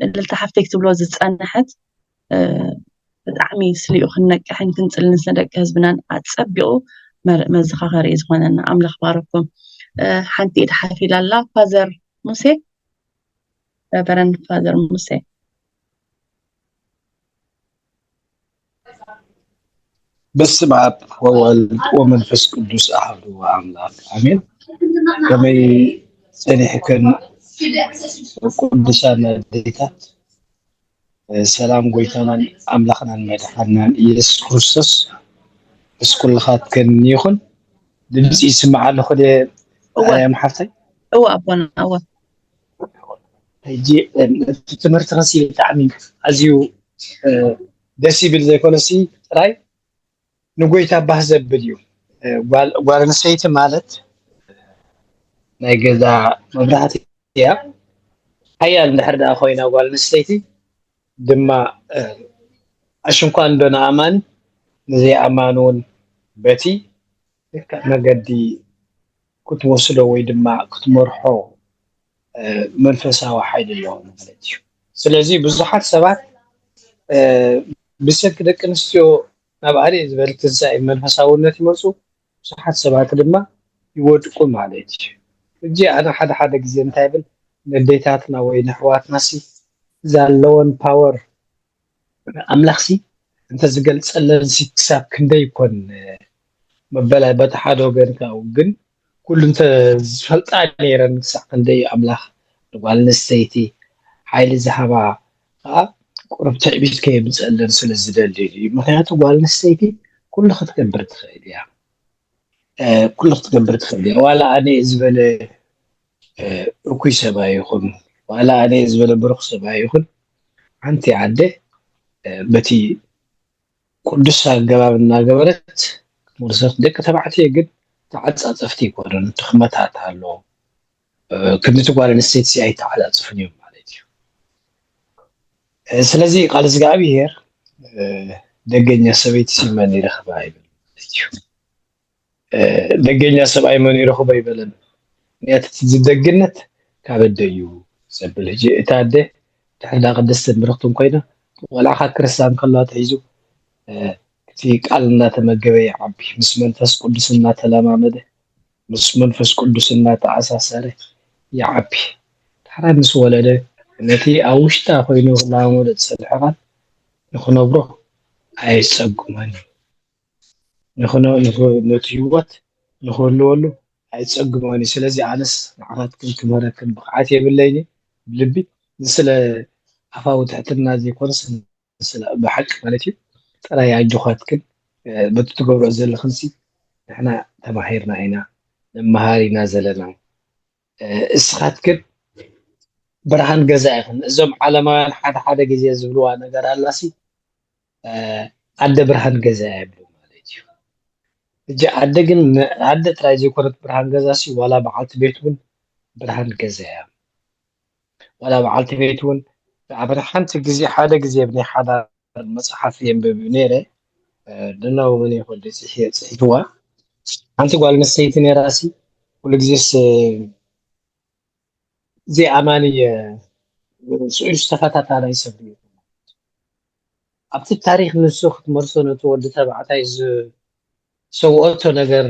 እልልታ ሓፍተይ ክትብሎ ዝፀንሐት ብጣዕሚ ስሊኡ ክንነቅሕን ክንፅልን ስነደቂ ህዝብናን ኣፀቢቑ መዘኻኸሪ እዩ ዝኾነና ኣምላኽ ባረኩም ሓንቲ ኢድ ሓፊላ ኣላ ፋዘር ሙሴ ረቨረንድ ፋዘር ሙሴ በስመ አብ ወወልድ ወመንፈስ ቅዱስ አሐዱ አምላክ አሜን። ከመይ ፀኒሕክን ቅዱሳን ኣዴታት ሰላም ጎይታናን ኣምላኽናን መድሓናን ኢየሱስ ክርስቶስ ምስ ኩልኻትክን ይኹን ድምፂ ይስማዕ ኣለኹ ደ ኣርያም ሓፍተይ እወ ኣቦና እወ ሕጂ እቲ ትምህርቲ ኸሲ ብጣዕሚ ኣዝዩ ደስ ይብል ዘይኮነሲ ጥራይ ንጎይታ ባህ ዘብል እዩ ጓል ኣንስተይቲ ማለት ናይ ገዛ መብራህቲ እያ ሓያል እንድሕር ደኣ ኮይና ጓል ኣንስተይቲ ድማ ኣሽንኳ እንዶ ንኣማኒ ንዘይኣማኒ እውን በቲ መገዲ ክትወስዶ ወይ ድማ ክትመርሖ መንፈሳዊ ሓይሊ ኣለዎ ማለት እዩ ስለዚ ብዙሓት ሰባት ብሰንኪ ደቂ ኣንስትዮ ናብ ኣርየ ዝበለ ትንሳኤ መንፈሳውነት ይመፁ ብዙሓት ሰባት ድማ ይወድቁ ማለት እዩ እጂ ኣነ ሓደ ግዜ እንታይ ብል ንዴታትና ወይ ንኣሕዋትናሲ ዘለዎን ፓወር ኣምላኽሲ እንተዝገልፀለን ክሳብ ክንደይ ይኮን መበላይ በቲ ሓደ ወገን ካብኡ ግን ኩሉ እንተዝፈልጣ ነይረን ክሳብ ክንደይ ኣምላኽ ጓል ኣንስተይቲ ሓይሊ ዝሃባ ከዓ ቁሩብ ትዕቢት ከየምፅአለን ስለዝደሊ እዩ ምክንያቱ ጓል ኣንስተይቲ ኩሉ ክትገብር ትኽእል እያ ዋላ ኣነ ዝበለ እኩይ ሰብኣይ ይኹን ዋላ ኣነ ዝበለ ብሩኽ ሰብኣይ ይኹን ሓንቲ ዓደ በቲ ቅዱስ ኣገባብ እናገበረት مرسخ دك تبعتي قد تعد أصفتي كورن تخمتها تعلو كنت تقول إن السيد سي أي تعد أصفني مالتي سلزي قال زقابي هير دقني سبيت سيماني رخباي دقني سبعي مني رخباي بلن نيات تزدقنت كابديو سبل هجي تعدي تحدا قدست مرختم كوينه ولا خا كريستيان كلا تعيزو في قالنا تمغبي عبي مس منفس قدسنا تلامامده مس منفس قدسنا تعساسره يا عبي تحرا مس ولده نتي اوشتا خوينو لامود تصلحان نخنبرو اي صقماني نخنو نتيوت نخلولو اي صقماني سلازي انس نعرات كنت مركن بقعات يبليني بلبي سلا عفاو تحتنا زي كونس سلا بحق مالتي ترى يا جوخاتكن بتتقبروا زي الخنسي احنا تماهيرنا هنا مهارينا زلنا اسخاتكن برهان جزائخن ازم علما حدا جزي زبلوا ነገር አላሲ አደ ብርሃን ገዛ ያብሉ ማለት እዩ እጂ አደ ግን አደ ትራይ ኮረት ብርሃን ገዛሲ ዋላ በዓልት ቤቱን ብርሃን ገዛ ያ ዋላ በዓልት ቤቱን አብርሃንት ጊዜ ሓደ ጊዜ ብኔ ሓደ መጽሐፍ ينبب ነይረ دناو من يقول لي صحيح أنت قال نسيتني راسي كل جزيس زي أماني سؤال استفادت على يسبي أبت التاريخ من السخط مرسونة تود تبعت عايز سوقته نجر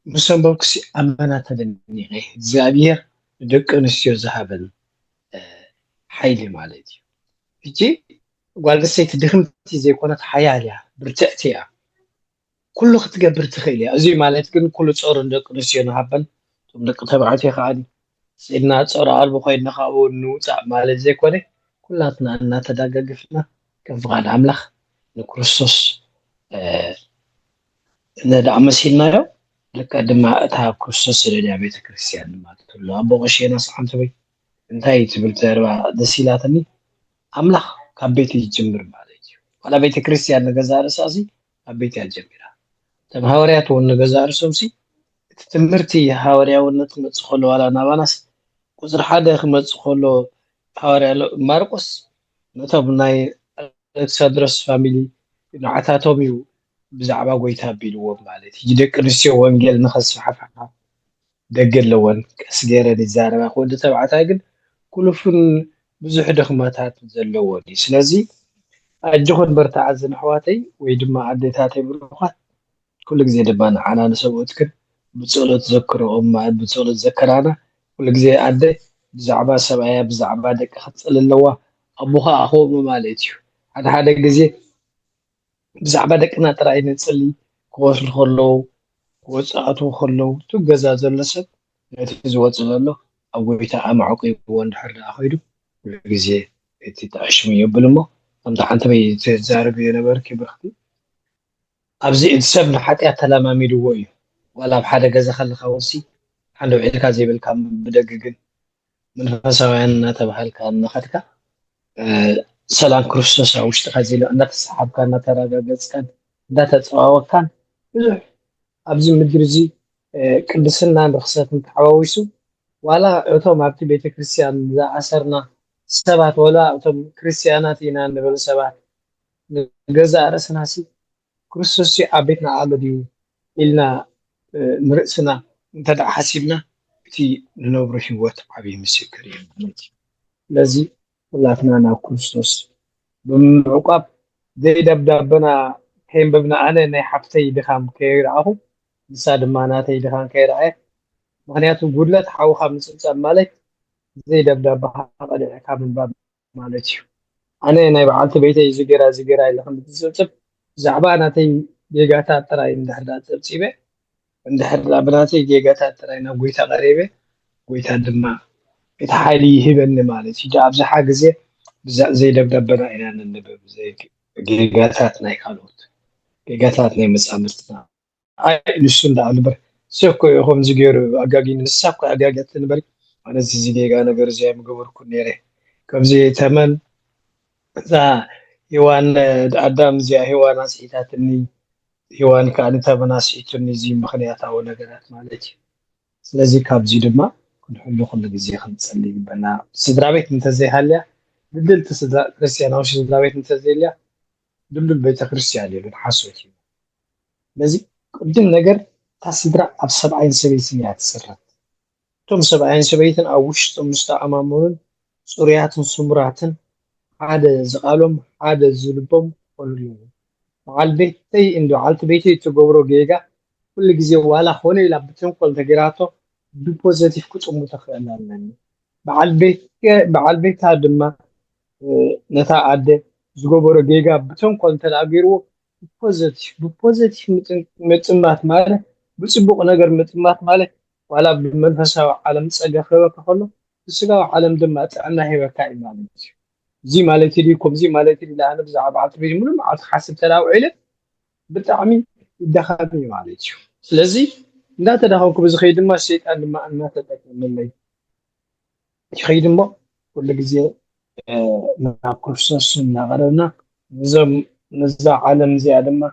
مسبب كسي أمانة تدني زابير دك نسيو ذهبا حيلي مالتي بيجي قال نسيت دخمتي زي كانت حياليا برتأتيها كله ختقبر تخيلي أزي مالت كن كل صور دك نسيو نهبل ثم دك تبعتي خالي سيدنا صور عرب خيدنا خاو نوصع مالت زي كونه كلاتنا أن تدققفنا كيف قال عملخ لكريستوس ندع مسينا يو لك دما أتها كريستوس لدى بيت كريستيان ما تقول له أبو غشينا صحن تبي انتهي تبل تربع دسيلاتني أملخ كبيتي جمر مالتي ولا بيت كريستيان نجزار أساسي كبيتي الجميرة تم هوريات ونجزار سوسي تمرتي هوريا ونتمسخلو على نبانس قصر حدا خمسخلو هوريا ماركوس نتاب ناي ألكسندروس فاميلي نعتاتوميو بزعبا قويتها بيلو مالتي جدك رسيو وانجيل نخص حفحا دقل لون كسجيرة دي زارة خود تبعتها قد كل فن بزح دخماتات زلوني سلازي أجخد برتعز نحواتي ويدما عديتاتي بروخات كل جزي دبان عنا نسوتكن بتصولة تذكروا أمات بتصولة تذكرانا كل جزي عدي بزعبا سبعية بزعبا دك خطل اللوا أبوها أخو مماليتيو هذا جزي بزعبا دك ناترأي نتسلي كوش الخلو وصعته خلو تجزا زلسب نتزوج زلله أو بيتا معقي وان حر أخيرو جزي تتعشمي يبلمو أم تحنت بي تزارب ينبرك بختي أبزي إنسان حتى أتلام ميدوي ولا بحدا جزا خل خوسي عنده عيلك زي بالكام بدقيقين من فسوين نتبهل كان نخدك سلام كريستوس أو اشتغل له أنك صحاب كان نتراجع جز كان ده تتواو كان أبزي مدرزي ቅድስና ብኽሰት ምትሓዋዊሱ ዋላ እቶም ኣብቲ ቤተ ክርስቲያን ዝኣሰርና ሰባት ወላ እቶም ክርስቲያናት ኢና ንብል ሰባት ንገዛእ ርእስናሲ ክርስቶስ ኣብ ቤትና ኣሎ ድዩ ኢልና ንርእስና እንተደኣ ሓሲብና እቲ ንነብሮ ሂወት ዓብዪ ምስክር እዩ ማለት እዩ ስለዚ ኩላትና ናብ ክርስቶስ ብምዕቋብ ዘይደብዳበና ከይንበብና ኣነ ናይ ሓፍተይ ድኻም ከይረኣኹ ንሳ ድማ ናተይ ድኻም ከይረኣየ ምክንያቱ ጉድለት ሓውካ ምፅብፃብ ማለት ዘይደብዳባካ ቀዲዕካ ምንባብ ማለት እዩ ኣነ ናይ በዓልቲ ቤተይ ዝገራ ኢለ ከምትፅብፅብ ብዛዕባ ናተይ ጌጋታት ጥራይ እንድሕር ዳ ፀብፂበ እንድሕር ብናተይ ጌጋታት ጥራይ ናብ ጎይታ ቀሪበ ጎይታ ድማ እቲ ሓይሊ ይህበኒ ማለት እዩ ኣብዝሓ ግዜ ዘይደብዳበና ኢና ንንብብ ጌጋታት ናይ ካልኦት ጌጋታት ናይ መፃምርትና አይ ንሱ እንዳልበር ሰኮ ይኹም ዝገሩ አጋጊ ንሳኮ አጋጋት ንበር አነ እዚ ጌጋ ነገር ዘይ ምገበርኩ ነይረ ከምዚ ተመን ዛ ሔዋን አዳም ዚያ ሔዋን አስኢታትኒ ሔዋን ከዓን ተመናሲቱን እዚ ምክንያታዊ ነገራት ማለት እዩ ስለዚ ካብዚ ድማ ክንሕሉ ኩሉ ግዜ ክንጸልይ ይግበና ስድራ ቤት እንተዘይሃልያ ድልድልቲ ስድራ ክርስቲያናዊ ስድራ ቤት እንተዘይልያ ድልድል ቤተ ክርስቲያን እዩ ሓሶት እዩ ስለዚ ቅድም ነገር ታስድራ ኣብ ሰብኣይን ሰበይትን እያ ትስራት እቶም ሰብኣይን ሰበይትን ኣብ ውሽጦም ዝተኣማመኑን ጽሩያትን ስሙራትን ሓደ ዝቃሎም ሓደ ዝልቦም ኮኑ በዓል ቤተይ እንዶ ዓልቲ ቤተይ ትገብሮ ጌጋ ኩሉ ግዜ ዋላ ኾነ ኢላ ብተንኮል ተገራቶ ብፖዚቲቭ ክጥሙ ተኽእል ኣለኒ በዓል ቤታ ድማ ነታ ኣደ ዝገበሮ ጌጋ ብተንኮል ተናገርዎ ብፖዚቲቭ ምጥማት ማለት ብጽቡቕ ነገር ምጥማት ማለት ዋላ ብመንፈሳዊ ዓለም ጸጋ ክበካ ከሎ ብስጋዊ ዓለም ድማ ጥዕና ሂበካ እዩ ማለት እዩ እዚ ማለት እዩ ከምዚ ማለት እዩ ለኣነ ብዛዕባ ዓልቲ ቤት ምንም ዓልቲ ሓስብ ተላውዒለ ብጣዕሚ ይደኻም እዩ ማለት እዩ ስለዚ እንዳተዳኸምኩ ብዝኸይድ ድማ ሸይጣን ድማ እናተጠቀመለይ ይኸይድ እሞ ኩሉ ግዜ ናብ ክርስቶስ እናቐረብና ነዛ ዓለም እዚኣ ድማ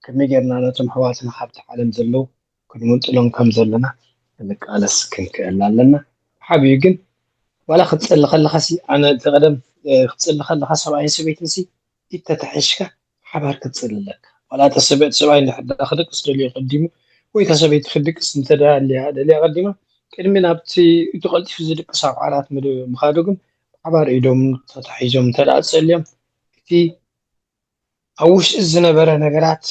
ከመይ ጌርና ነቶም ኣሕዋትና ካብቲ ዓለም ዘለው ክንምንጥሎም ከም ዘለና ክንቃለስ ክንክእል ኣለና ሓብዩ ግን ዋላ ክትጸሊ ከለኻሲ ኣነ ተቐደም ክትጸሊ ከለኻ ሰብኣይን ሰበይትን ሲ ኢተታሒሽካ ሓባር ክትጸሊ ኣለካ ዋላ ሰብኣይ ንሕዳ ክደቅስ ደልዮ ቀዲሙ ወይ ተሰበይቲ ክድቅስ እንተደልያ ቀዲማ ቅድሚ ናብቲ እቲ ቀልጢፉ ዝድቅስ ኣብ ዓራት ምኻዱ ግን ሓባር ኢዶም ተታሒዞም እንተደኣ ጸልዮም እቲ ኣብ ውሽጢ ዝነበረ ነገራት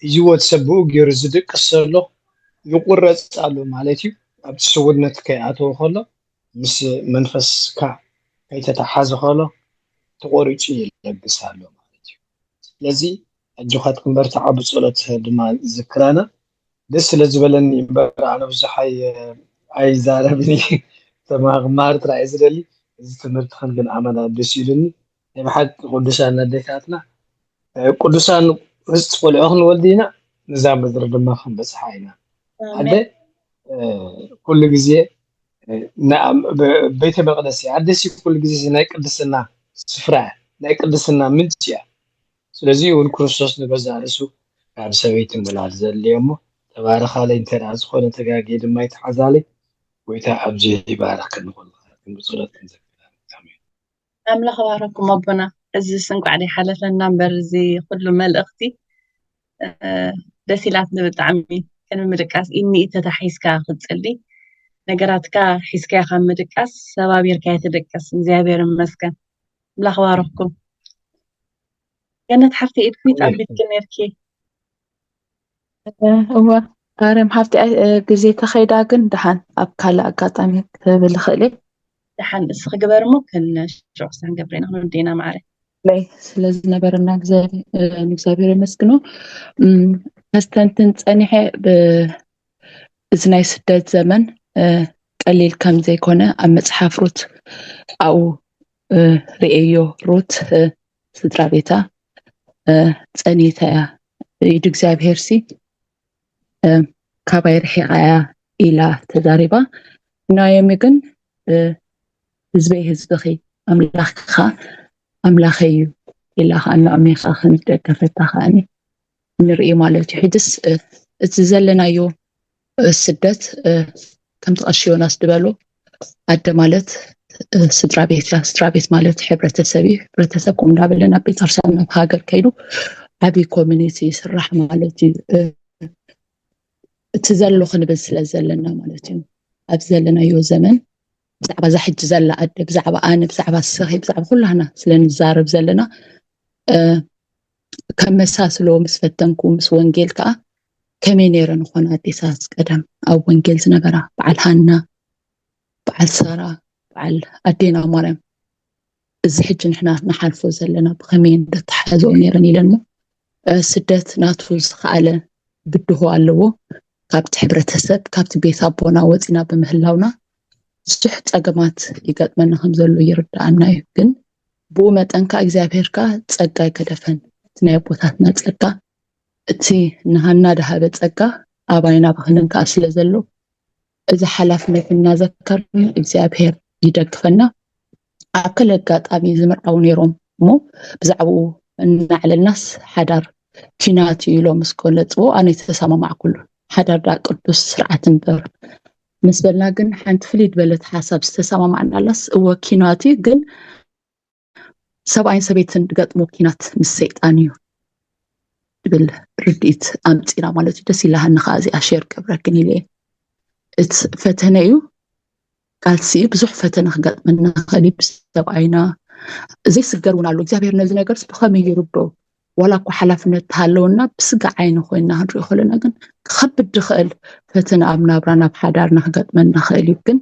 ህይወት ሰብኡ ገይሩ ዝድቅስ ዘሎ ይቁረጽ ኣሎ ማለት እዩ ኣብቲ ሰውነት ከይኣተወ ከሎ ምስ መንፈስካ ከይተተሓዘ ከሎ ተቆሪጹ ይለግስ ኣሎ ማለት እዩ ስለዚ ኣጆኻት ክንበርታዕ ብጸሎት ድማ ዝክራና ደስ ስለ ዝበለኒ እምበር ኣነ ብዙሓይ ኣይዛረብኒ ተማሃር ጥራይ ዝደሊ እዚ ትምህርቲ ክንግን ኣመና ደስ ይብለኒ ብሓቂ ቅዱሳን ኣዴታትና ቅዱሳን ህዝቲ ቆልዑ ክንወልድ ኢና ነዛ ምድሪ ድማ ክንበፅሓ ኢና ሓደ ኩሉ ግዜ ቤተ መቅደስ ዓደሲ ኩሉ ግዜ ናይ ቅድስና ስፍራ ናይ ቅድስና ምንጭ እያ ስለዚ እውን ክርስቶስ ንገዛ ርእሱ ካብ ሰበይቲ ምውላድ ዘድልዮሞ ተባረኻለይ እንተዳ ዝኾነ ተጋጊ ድማ ይተሓዛለይ ጎይታ ኣብዚ ይባረኽ ክንቆል ብጸሎት ክንዘክር ኣምላኽ ባረኩም ኣቦና እዚ ስንቋዕ ሓለፈና እምበር እዚ ኩሉ መልእኽቲ ደስ ኢላትኒ ብጣዕሚ ከምምድቃስ ኢኒ ተታሒዝካ ክትጸሊ ነገራትካ ሒዝካ ካብ ምድቃስ ሰባቢርካ ይትደቀስ እግዚአብሔር ይመስገን ኣምላኽ ባረኩም ገነት ሓፍቲ ኢድኩ ጣቢት ነርኪ እዋ ኣረም ሓፍቲ ግዜ ተኸይዳ ግን ድሓን ኣብ ካልእ ኣጋጣሚ ክብል ክእል ድሓን እስ ክግበር እሞ ክንሸቕሳን ገብሬና ክንወዲና ማዕረ ላይ ስለዝነበረና እግዚአብሔር ይመስግኖ መስተንትን ፀኒሐ እዚ ናይ ስደት ዘመን ቀሊል ከም ዘይኮነ ኣብ መጽሓፍ ሩት ኣብኡ ርእዮ ሩት ስድራ ቤታ ፀኒታ ኢድ እግዚአብሔር ሲ ካባይ ርሒቃያ ኢላ ተዛሪባ ናዮም ግን ህዝበይ ህዝብኺ ኣምላኽካ ኣምላኸይ እዩ ኢላ ከዓሚኻ ክንደገፈታ ከዓኒ ንርኢ ማለት እዩ ሕድስ እቲ ዘለናዮ ስደት ከም ተቐሽዮናስ ድበሎ ኣደ ማለት ስድራ ቤት ማለት ሕብረተሰብ እዩ ሕብረተሰብ ከም እንዳበለና ቤተክርስትያን ናብ ሃገር ከይዱ ዓብይ ኮሚኒቲ ይስራሕ ማለት እዩ እቲ ዘሎ ክንብል ስለ ዘለና ማለት እዩ ኣብ ዘለናዮ ዘመን ብዛዕባ እዛ ሕጂ ዘላ ኣደ ብዛዕባ ኣነ ብዛዕባ ስኺ ብዛዕባ ኩላህና ስለንዛረብ ዘለና ከም መሳስሎ ምስ ፈተንኩ ምስ ወንጌል ከዓ ከመይ ነይረን ዝኾነ ኣዴታት ቀደም ኣብ ወንጌል ዝነበራ በዓል ሃና በዓል ሳራ በዓል ኣዴና ማርያም እዚ ሕጂ ንሕና ንሓልፎ ዘለና ብኸመይ እንደተሓዘኦ ነይረን ኢለሞ ስደት ናቱ ዝኸኣለ ብድሆ ኣለዎ ካብቲ ሕብረተሰብ ካብቲ ቤት ኣቦና ወፂና ብምህላውና ብዙሕ ፀገማት ይገጥመና ከም ዘሎ ይርዳእና እዩ ግን ብኡ መጠንካ እግዚኣብሔርካ ፀጋ ይከደፈን እቲ ናይ ኣቦታትና ፀጋ እቲ ንሃና ዳሃበ ፀጋ ኣባይና ብክንን ከዓ ስለ ዘሎ እዚ ሓላፍነት እናዘከርና እግዚኣብሔር ይደግፈና ኣብ ክል ኣጋጣሚ ዝምርዓው ነይሮም እሞ ብዛዕባኡ እናዕለልናስ ሓዳር ኪናት ኢሎ መስኮለጽዎ ኣነ ተሰማማዕ ኩሉ ሓዳርዳ ቅዱስ ስርዓት እንበር ምስ በልና ግን ሓንቲ ፍሊድ በለት ሓሳብ ዝተሰማማዕናላስ እወ ኪናት ግን ሰብኣይን ሰበይትን ገጥሞ ኪናት ምስ ሰይጣን እዩ ድብል ርዲት ኣምፂና ማለት ደስ ኢላሃኒ ኸ እዚኣ ሼር ክብረክን ኢለ እቲ ፈተነ እዩ ቃልሲ ብዙሕ ፈተነ ክገጥመና ኸሊ ብሰብኣይና እዚ ስገርውን ኣሎ እግዚአብሔር ነዚ ነገርስ ብኸመይ ይርዶ ወላ እኮ ሓላፍነት ሃለውና ብስጋ ዓይኒ ኮይና ንሪኦ ከለና ግን ክኸብድ ዝኽእል ፈተነ ኣብ ናብራና ኣብ ሓዳርና ክገጥመና ኽእል እዩ ግን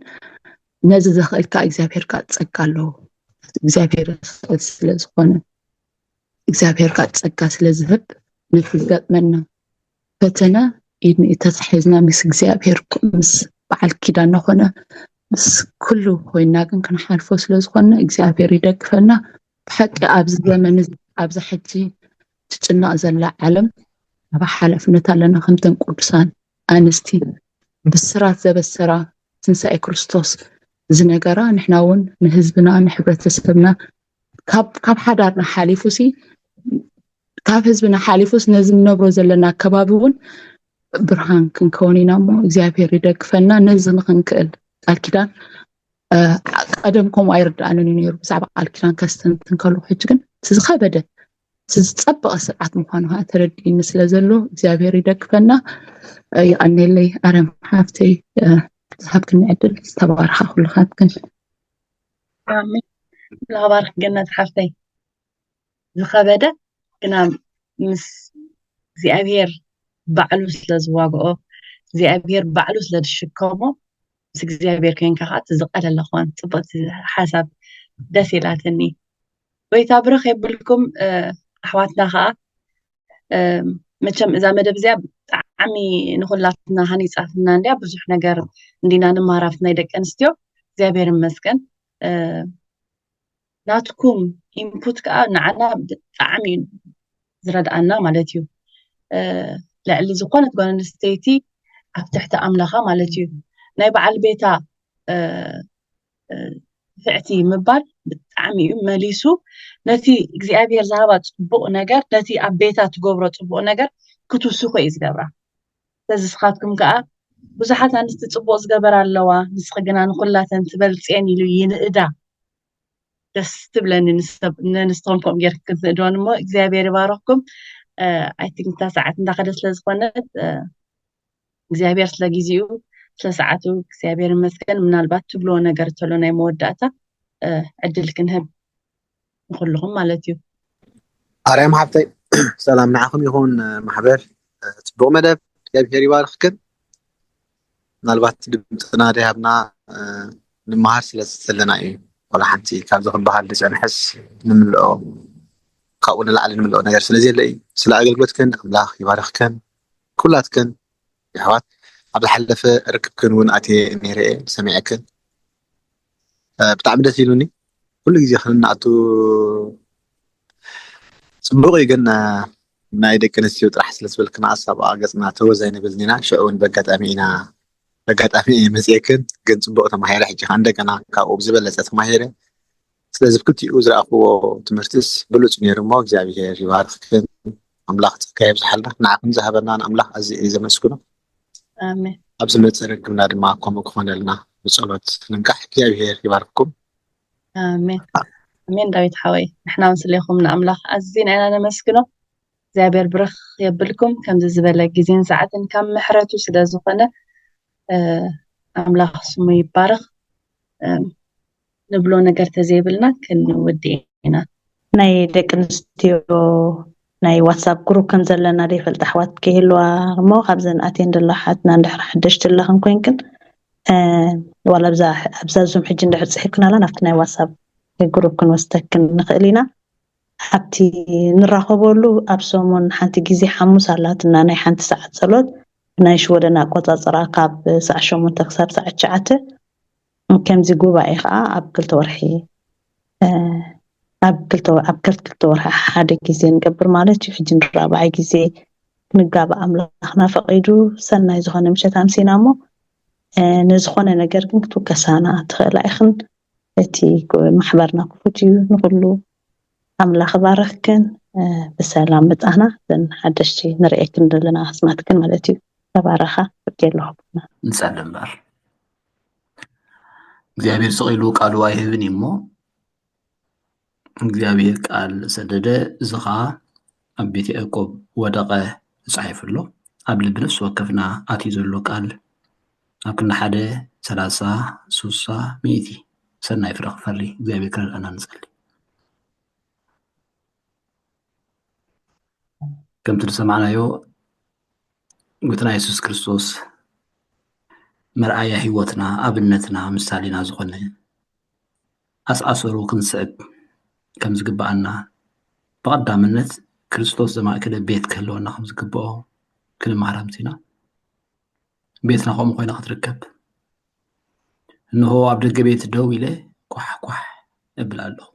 ነዚ ዘኽእልካ እግዚኣብሔርካ ፀጋ ኣለዎ እግዚኣብሔር ክኽእል ስለ ዝኾነ እግዚኣብሔርካ ፀጋ ስለ ዝህብ ነቲ ዝገጥመና ፈተነ ኢድኒ ተታሒዝና ምስ እግዚኣብሔር ምስ በዓል ኪዳን ኮነ ምስ ኩሉ ኮይና ግን ክንሓልፎ ስለ ዝኾነ እግዚኣብሔር ይደግፈና ብሓቂ ኣብዚ ዘመን ኣብዚ ሕጂ ትጭናቕ ዘላ ዓለም ኣብ ሓላፍነት ኣለና ከምተን ቅዱሳን ኣንስቲ ብስራት ዘበሰራ ትንሳኤ ክርስቶስ ዝነገራ ንሕና እውን ንህዝብና ንሕብረተሰብና ካብ ሓዳርና ሓሊፉሲ ካብ ህዝብና ሓሊፉስ ነዚ ንነብሮ ዘለና ከባቢ እውን ብርሃን ክንከውን ኢና እሞ እግዚኣብሔር ይደግፈና ነዚ ንኽንክእል ቃል ኪዳን ቀደም ከምኡ ኣይርዳእንን እዩ ነይሩ ብዛዕባ ቃል ኪዳን ከስተንትን ከለኹ ሕጂ ግን ዝኸበደ ዝፀበቐ ስርዓት ምዃኑ ከዓ ተረዲእኒ ስለ ዘሎ እግዚኣብሔር ይደግፈና ይቐኒለይ ኣረም ሓፍተይ ዝሃብክኒ ዕድል ዝተባርኻ ኩልኻትክን ኣሜን ለባርክ ገነት ሓፍተይ ዝኸበደ ግና ምስ እግዚኣብሔር ባዕሉ ስለ ዝዋግኦ እግዚኣብሔር ባዕሉ ስለ ዝሽከሞ ምስ እግዚኣብሔር ኮንካ ከዓ ትዝቐለለ ኾን ፅቡቕቲ ሓሳብ ደስ ኢላትኒ ወይታ ብረኽ የብልኩም ኣሕዋትና ከዓ መቸም እዛ መደብ እዚኣ ብጣዕሚ ንኹላትና ሃኒፃትና እንድያ ብዙሕ ነገር እንዲና ንመሃር ኣብቲ ናይ ደቂ ኣንስትዮ እግዚኣብሔር ይመስገን ናትኩም ኢንፑት ከዓ ንዓና ብጣዕሚ ዝረድኣና ማለት እዩ ልዕሊ ዝኾነት ጓል ኣንስተይቲ ኣብ ትሕቲ ኣምላኻ ማለት እዩ ናይ በዓል ቤታ ፍዕቲ ምባል ብጣዕሚ እዩ መሊሱ ነቲ እግዚኣብሔር ዝሃባ ፅቡቕ ነገር ነቲ ኣብ ቤታ ትገብሮ ፅቡቕ ነገር ክትውስኮ እዩ ዝገብራ ስለዚ ንስኻትኩም ከዓ ብዙሓት ኣንስቲ ፅቡቕ ዝገበራ ኣለዋ ንስኺ ግና ንኹላተን ትበልፅየን ኢሉ ይንእዳ ደስ ትብለኒ ንንስትኹም ከምኡ ጌርክ ክትንእድዎን እሞ እግዚኣብሔር ይባረኽኩም ኣይ ቲንክ እታ ሰዓት እንዳኸደ ስለ ዝኾነት እግዚኣብሔር ስለ ግዚኡ ስለ ሰዓቱ እግዚኣብሔር ይመስገን ምናልባት ትብልዎ ነገር ተሎ ናይ መወዳእታ ዕድል ክንህብ ንኩልኹም ማለት እዩ ኣርያም ሓፍተይ ሰላም ንዓኹም ይኹን ማሕበር ፅቡቕ መደብ እግዚኣብሔር ይባርኽክን ምናልባት ድምፅና ደሃብና ንምሃር ስለ ዘለና እዩ ወላ ሓንቲ ካብዚ ክበሃል ዝፀንሐስ ንምልኦ ካብኡ ንላዕሊ ንምልኦ ነገር ስለዘየለ እዩ ስለ ኣገልግሎትክን ኣምላኽ ይባርኽክን ኩላትክን ኣሕዋት ኣብ ዝሓለፈ ርክብክን እውን ኣትየ ነይረ ሰሚዐክን ብጣዕሚ ደስ ኢሉኒ ኩሉ ግዜ ክንኣቱ ፅቡቕ እዩ ግን ናይ ደቂ ኣንስትዮ ጥራሕ ስለ ዝበልክና ኣሳብኣ ገፅና ተወዛይ ንብል ኒና ሽዑ እውን በጋጣሚ መፅአክን ግን ፅቡቕ ተማሂረ ሕጂ ከዓ እንደገና ካብኡ ብዝበለፀ ተማሂረ ስለዚ ብክልቲኡ ዝረኣኽዎ ትምህርትስ ብሉፅ ነይሩ እሞ እግዚኣብሔር ይባርኽክን ኣምላኽ ፀጋ የብዝሓልና ንዓኹም ዝሃበና ንኣምላኽ ኣዝዩ እዩ ዘመስግኖ ኣሜን ኣብ ዝመፅእ ርክብና ድማ ከምኡ ክኾነልና ብፀሎት ንንቃሕ እግዚኣብሔር ይባርክኩም ኣሜን ኣሜን ዳዊት ሓወይ ንሕና እውን ስለይኹም ንኣምላኽ ኣዝና ኢና ነመስግኖ እግዚኣብሔር ብርኽ የብልኩም ከምዚ ዝበለ ግዜን ሰዓትን ካብ ምሕረቱ ስለ ዝኾነ ኣምላኽ ስሙ ይባርኽ ንብሎ ነገር ተዘይብልና ክንውድእ ኢና ናይ ደቂ ኣንስትዮ ናይ ዋትሳፕ ግሩፕ ከም ዘለና ደይፈልጥ ኣሕዋት ከይህልዋ እሞ ካብዘን ኣትየን ደላ ሓትና እንድሕር ሓደሽቲ ኣለኽን ኮንክን ዋላ ኣብዛ ዙም ሕጂ እንድሕር ፅሒፍክናላ ናብቲ ናይ ዋትሳፕ ግሩፕ ክንወስደክን ንኽእል ኢና ሓብቲ ንራኸበሉ ኣብ ሰሙን ሓንቲ ግዜ ሓሙስ ኣላትና ናይ ሓንቲ ሰዓት ፀሎት ናይ ሽወደና ኣቆፃፅራ ካብ ሰዓት 8 ክሳብ ሰዓት 9 ከምዚ ጉባኤ ከዓ ኣብ 2 ወርሒ ኣብ ክልተ ወርሒ ሓደ ግዜ ንገብር ማለት እዩ ሕጂ ንራብዓይ ግዜ ንጋባእ ኣምላኽና ፈቒዱ ሰናይ ዝኾነ ምሸት ኣምሲና እሞ ንዝኾነ ነገር ግን ክትውከሳና ትኽእላ ኢኽን እቲ ማሕበርና ክፉት እዩ ንኩሉ ኣምላኽ ባረኽክን ብሰላም ምጣና ሓደሽቲ ንሪኤክን ዘለና ኣስማትክን ማለት እዩ ተባረኻ ፍርቂ ኣለኹም ንጸልም እምበር እግዚአብሔር ስቂሉ ቃሉ ኣይህብን እሞ እግዚአብሔር ቃል ሰደደ እዚ ከዓ ኣብ ቤተ ያዕቆብ ወደቐ ተጻሒፉ ኣሎ ኣብ ልቢ ነፍሲ ወከፍና ኣትዩ ዘሎ ቃል ኣብ ክንዲ 1 30 60 100 ሰናይ ፍረ ክፈሪ እግዚአብሔር ክረድአና ንጸሊ ከምቲ ዝሰማዕናዮ ጌታና ኢየሱስ ክርስቶስ መርአያ ህይወትና ኣብነትና ምሳሌና ዝኾነ ኣስኣሰሩ ክንስዕብ ከም ዝግባአና ብቐዳምነት ክርስቶስ ዘማእከለ ቤት ክህልወና ከም ዝግብኦ ክንመሃር ኣምፂና ቤትና ከምኡ ኮይና ክትርከብ እንሆ ኣብ ደገ ቤት ደው ኢለ ኳሕ ኳሕ እብል ኣለኹ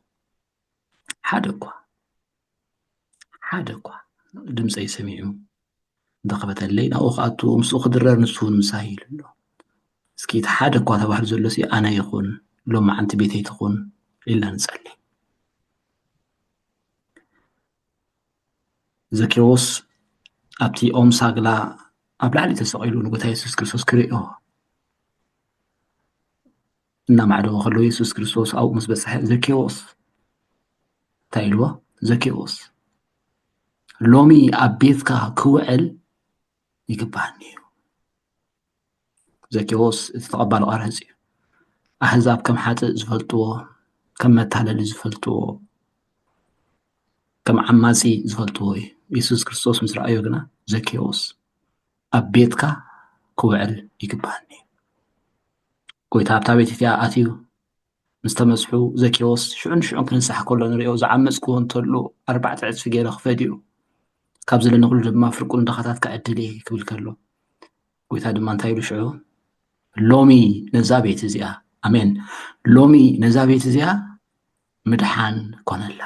ሓደ እኳ ድምፀይ ሰሚዑ እንተኸበተለይ ናብኡ ክኣቱ ምስኡ ክድረር ንሱ እውን ምሳይ ኢሉ ኣሎ እስኪ እቲ ሓደ እኳ ተባሂሉ ዘሎ ሲ ኣነ ይኹን ሎማዓንቲ ቤተይ ትኹን ኢልና ንጸሊ ዘኬዎስ ኣብቲ ኦም ሳግላ ኣብ ላዕሊ ተሰቂሉ ንጎታ ኢየሱስ ክርስቶስ ክሪኦ እናማዕደቑ ከለዉ ኢየሱስ ክርስቶስ ኣብኡ ምስ በፅሐ ዘኬዎስ እንታይ ኢልዎ ዘኬዎስ ሎሚ ኣብ ቤትካ ክውዕል ይግባአኒ እዩ ዘኬዎስ እቲ ተቐባሊ ቃርሕፅ እዩ ኣሕዛብ ከም ሓጥእ ዝፈልጥዎ ከም መታለሊ ዝፈልጥዎ ከም ዓማፂ ዝፈልጥዎ እዩ ኢየሱስ ክርስቶስ ምስ ረኣዮ ግና ዘኬዎስ ኣብ ቤትካ ክውዕል ይግባአኒ ጎይታ ኣብታ ቤት እቲኣ ኣትዩ ምስ ተመስሑ ዘኬዎስ ሽዑን ክንሳሕ ከሎ ንሪኦ ዝዓመፅክዎ እንተሎ 4 ዕፅፊ ገይረ ክፈዲኡ ካብ ዘለኒ ኩሉ ድማ ፍርቁን ደኻታት ከዕድል ክብል ከሎ ጎይታ ድማ እንታይ ኢሉ ሽዑ ሎሚ ነዛ ቤት እዚኣ ኣሜን ሎሚ ነዛ ቤት እዚኣ ምድሓን ኮነላ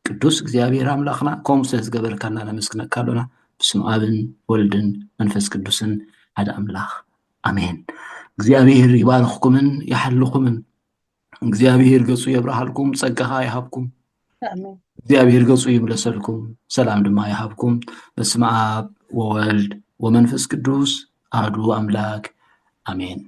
ቅዱስ እግዚአብሔር ኣምላኽና ከምኡ ስለ ዝገበረካና ነመስግነካ ኣለና ብስም ኣብን ወልድን መንፈስ ቅዱስን ሓደ ኣምላኽ ኣሜን እግዚአብሔር ይባርኽኩምን ይሓልኹምን እግዚአብሔር ገጹ የብርሃልኩም ጸጋኻ ይሃብኩም እግዚአብሔር ገጹ ይምለሰልኩም ሰላም ድማ ይሃብኩም በስመ አብ ወወልድ ወመንፈስ ቅዱስ አሐዱ አምላክ አሜን